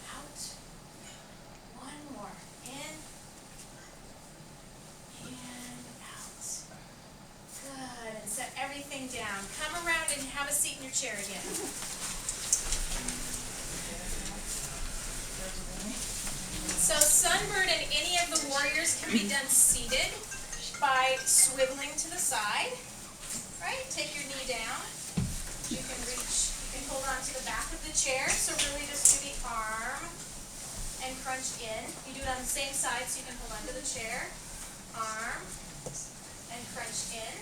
Speaker 1: Out. One more. In. And out. Good. And set everything down. Come around and have a seat in your chair again. So sunbird and any of the warriors can be done seated by swiveling to the side. Right? Take your knee down. You can reach, you can hold on to the back of the chair. So really just do the arm and crunch in. You do it on the same side so you can hold onto the chair. Arm and crunch in.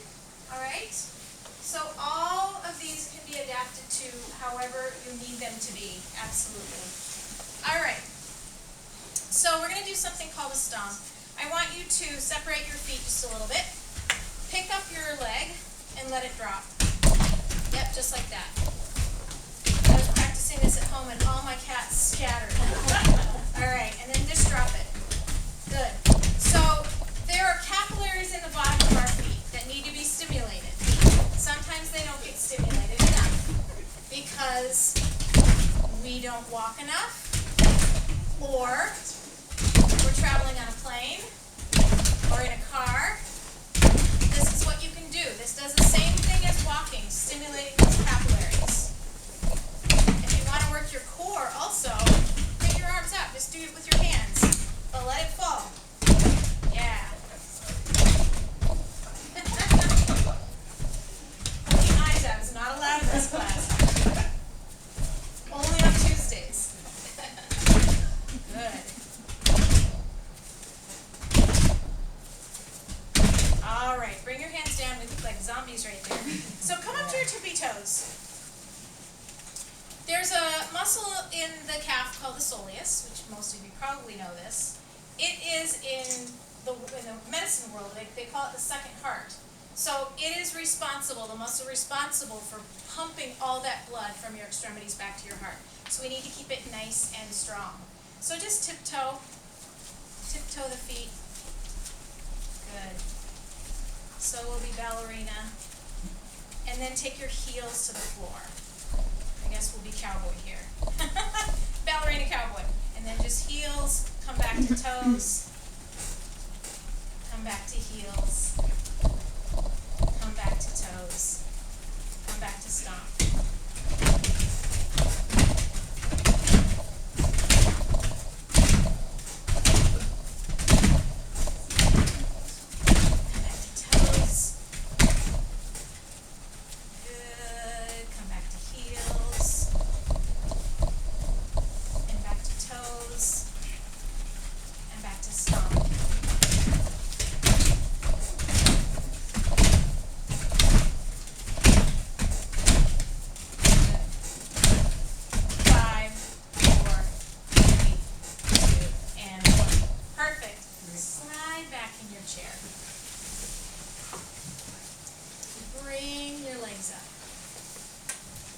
Speaker 1: Alright? So all of these can be adapted to however you need them to be. Absolutely. Alright. So we're going to do something called a stomp. I want you to separate your feet just a little bit. Pick up your leg and let it drop. Yep, just like that. I was practicing this at home and all my cats scattered. Alright, and then just drop it. Good. So there are capillaries in the bottom of our feet that need to be stimulated. Sometimes they don't get stimulated enough because we don't walk enough, or we're traveling on a plane or in a car. This is what you can do. This does the same thing as walking, stimulating those capillaries. If you want to work your core also, put your arms up. Just do it with your hands, but let it fall. Yeah. Pulling eyes out is not allowed in this class. Only on Tuesdays. Good. All right, bring your hands down. We look like zombies right there. So come up to your tippy toes. There's a muscle in the calf called the soleus, which most of you probably know this. It is in the medicine world, they call it the second heart. So it is responsible, the muscle responsible for pumping all that blood from your extremities back to your heart. So we need to keep it nice and strong. So just tiptoe the feet. Good. So we'll be ballerina. And then take your heels to the floor. I guess we'll be cowboy here. Ballerina cowboy. And then just heels, come back to toes. Come back to heels. Come back to toes. Come back to stomp.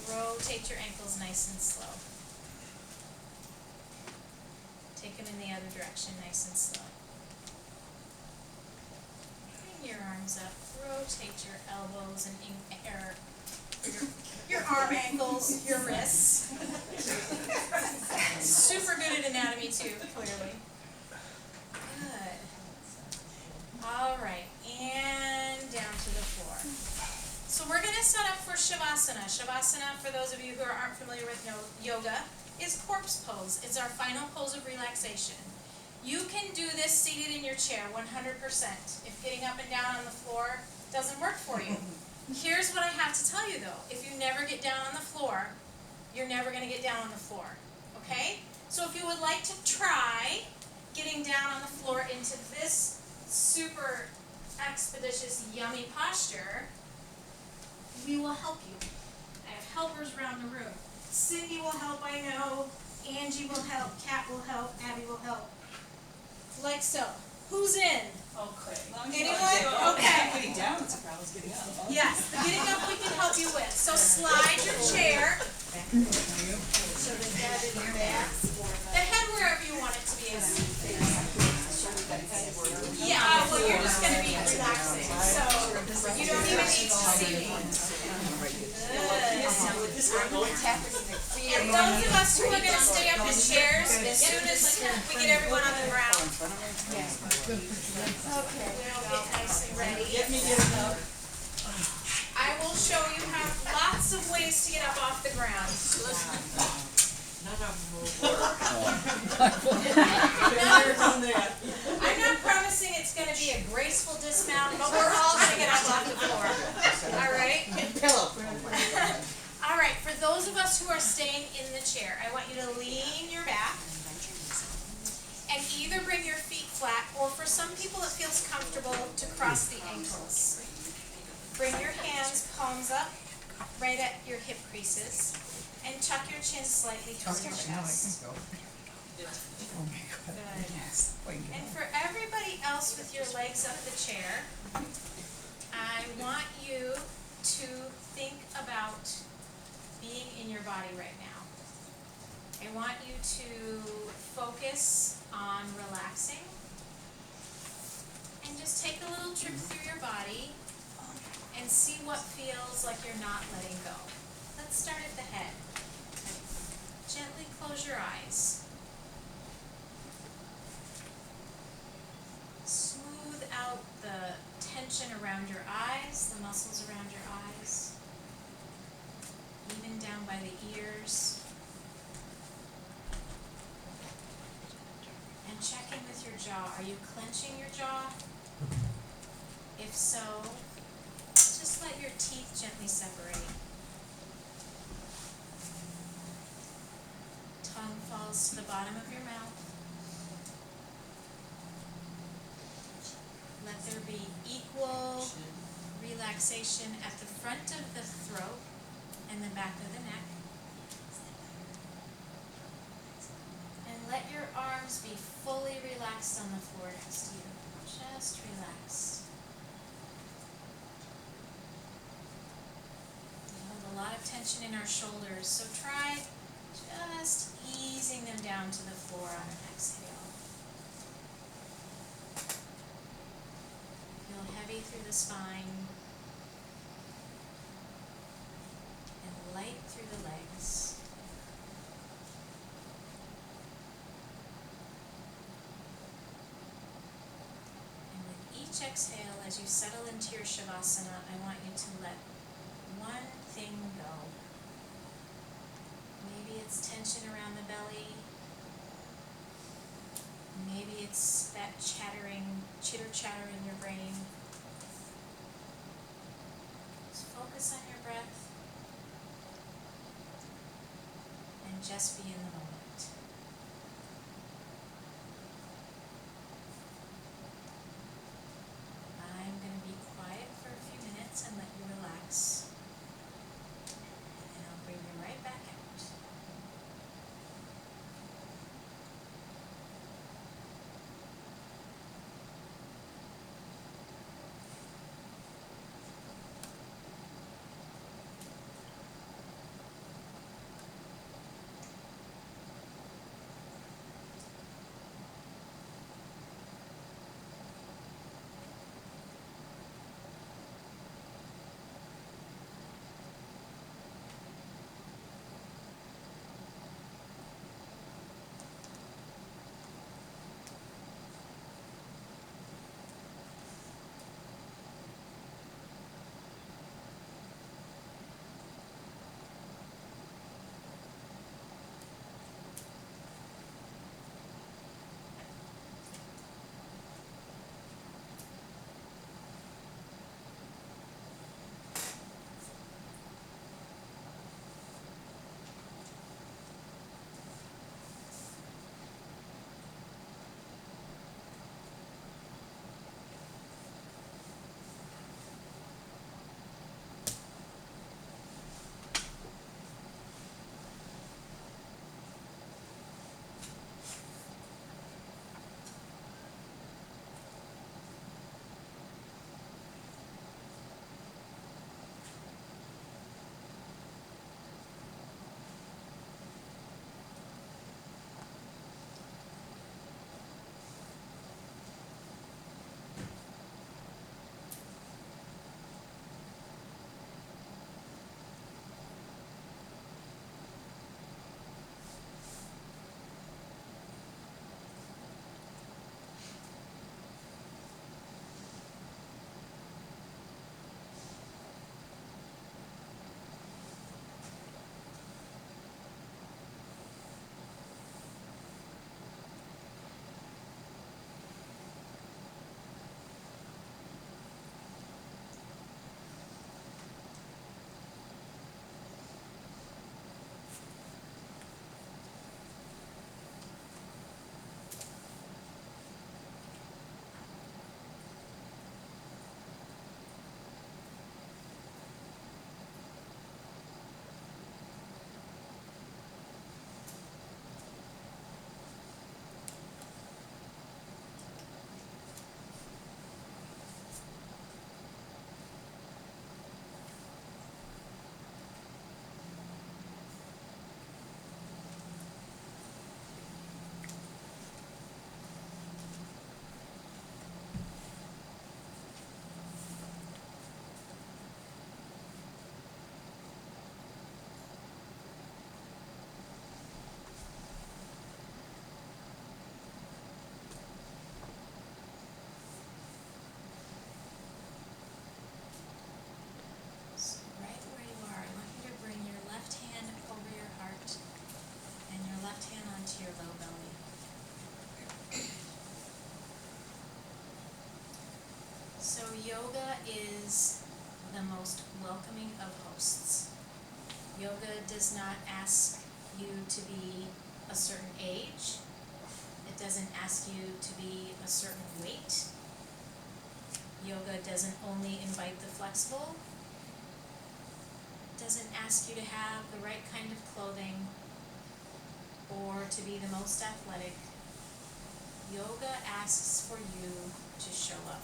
Speaker 1: Rotate your ankles nice and slow. Take them in the other direction nice and slow. Bring your arms up. Rotate your elbows and your arm angles, your wrists. Super good at anatomy too, clearly. Good. All right, and to the floor. So we're going to set up for Shavasana. Shavasana, for those of you who aren't familiar with yoga, is corpse pose. It's our final pose of relaxation. You can do this seated in your chair 100%. If getting up and down on the floor doesn't work for you. Here's what I have to tell you though. If you never get down on the floor, you're never going to get down on the floor. Okay? So if you would like to try getting down on the floor into this super expeditious, yummy posture, we will help you. I have helpers around the room. Cindy will help, I know. Angie will help. Kat will help. Abby will help. Like so. Who's in?
Speaker 2: Oh, Craig.
Speaker 1: Anyone? Okay.
Speaker 2: Getting down, it's a problem getting up.
Speaker 1: Yes, the getting up we can help you with. So slide your chair.
Speaker 2: So the head in your back.
Speaker 1: The head wherever you want it to be. Yeah, well you're just going to be relaxing. So you don't even need to see me. And those of us who are going to stay up in chairs, as soon as we get everyone on the ground, okay, we'll get nice and ready. I will show you lots of ways to get up off the ground. I'm not promising it's going to be a graceful dismount, but we're all going to get up off the floor. All right? All right, for those of us who are staying in the chair, I want you to lean your back and either bring your feet flat, or for some people it feels comfortable to cross the ankles. Bring your hands, palms up, right at your hip creases, and tuck your chin slightly towards your chest. Good. And for everybody else with your legs up the chair, I want you to think about being in your body right now. I want you to focus on relaxing and just take a little trip through your body and see what feels like you're not letting go. Let's start at the head. Gently close your eyes. Smooth out the tension around your eyes, the muscles around your eyes, even down by the ears. And check in with your jaw. Are you clenching your jaw? If so, just let your teeth gently separate. Tongue falls to the bottom of your mouth. Let there be equal relaxation at the front of the throat and the back of the neck. And let your arms be fully relaxed on the floor next to you. Just relaxed. We hold a lot of tension in our shoulders, so try just easing them down to the floor on an exhale. Feel heavy through the spine and light through the legs. And with each exhale, as you settle into your Shavasana, I want you to let one thing go. Maybe it's tension around the belly. Maybe it's that chitter chatter in your brain. Just focus on your breath and just be in the moment. I'm going to be quiet for a few minutes and let you relax. And then I'll bring you right back out. Yoga is the most welcoming of hosts. Yoga does not ask you to be a certain age. It doesn't ask you to be a certain weight. Yoga doesn't only invite the flexible. It doesn't ask you to have the right kind of clothing or to be the most athletic. Yoga asks for you to show up.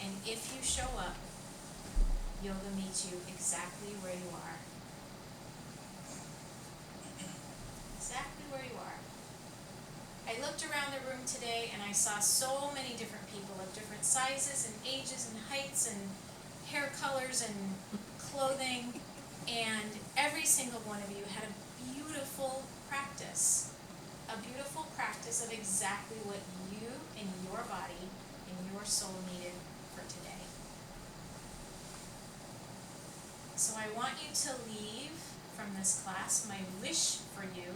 Speaker 1: And if you show up, yoga meets you exactly where you are. Exactly where you are. I looked around the room today and I saw so many different people of different sizes and ages and heights and hair colors and clothing, and every single one of you had a beautiful practice of exactly what you and your body and your soul needed for today. So I want you to leave from this class. My wish for you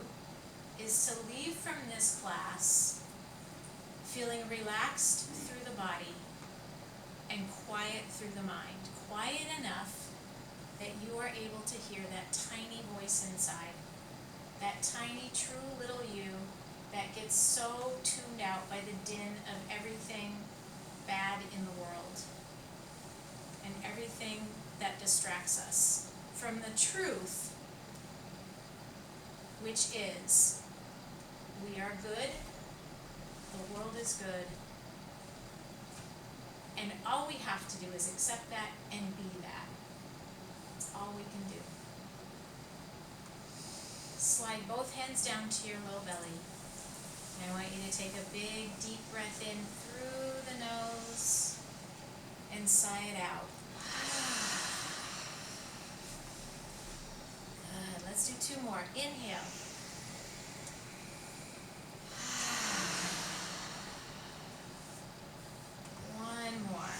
Speaker 1: is to leave from this class feeling relaxed through the body and quiet through the mind. Quiet enough that you are able to hear that tiny voice inside, that tiny true little you that gets so tuned out by the din of everything bad in the world and everything that distracts us from the truth, which is we are good, the world is good, and all we have to do is accept that and be that. That's all we can do. Slide both hands down to your low belly. And I want you to take a big deep breath in through the nose and sigh it out. Good. Let's do two more. Inhale. One more.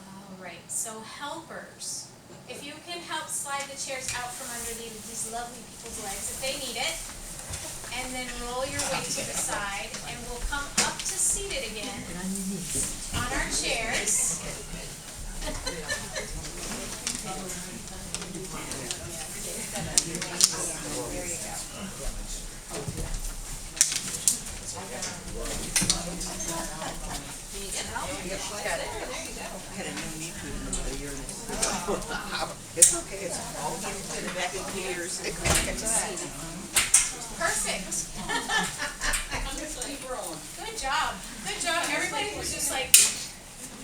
Speaker 1: All right. So helpers. If you can help slide the chairs out from under these lovely people's legs, if they need it, and then roll your weight to the side, and we'll come up to seated again on our chairs.
Speaker 3: It's okay, it's all in the back of the ears.
Speaker 1: Perfect. Good job. Good job. Everybody was just like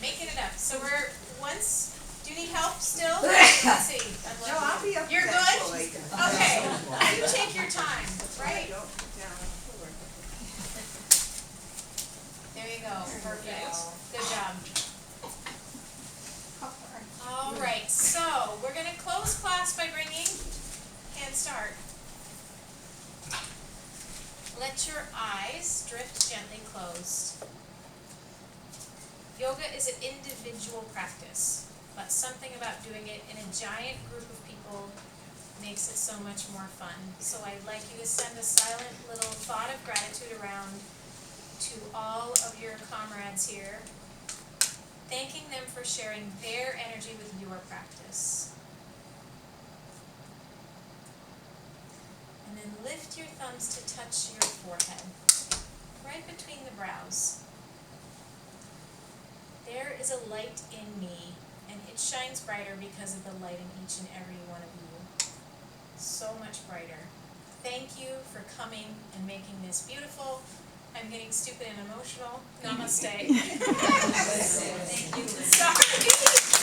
Speaker 1: making it up. So we're once. Do you need help still? Let's see.
Speaker 3: No, I'll be up.
Speaker 1: You're good? Okay. You take your time, right? There you go. Perfect. Good job. All right. So we're going to close class by bringing hand start. Let your eyes drift gently closed. Yoga is an individual practice, but something about doing it in a giant group of people makes it so much more fun. So I'd like you to send a silent little thought of gratitude around to all of your comrades here, thanking them for sharing their energy with your practice. And then lift your thumbs to touch your forehead, right between the brows. There is a light in me, and it shines brighter because of the light in each and every one of you. So much brighter. Thank you for coming and making this beautiful. I'm getting stupid and emotional. Namaste. Thank you. Sorry.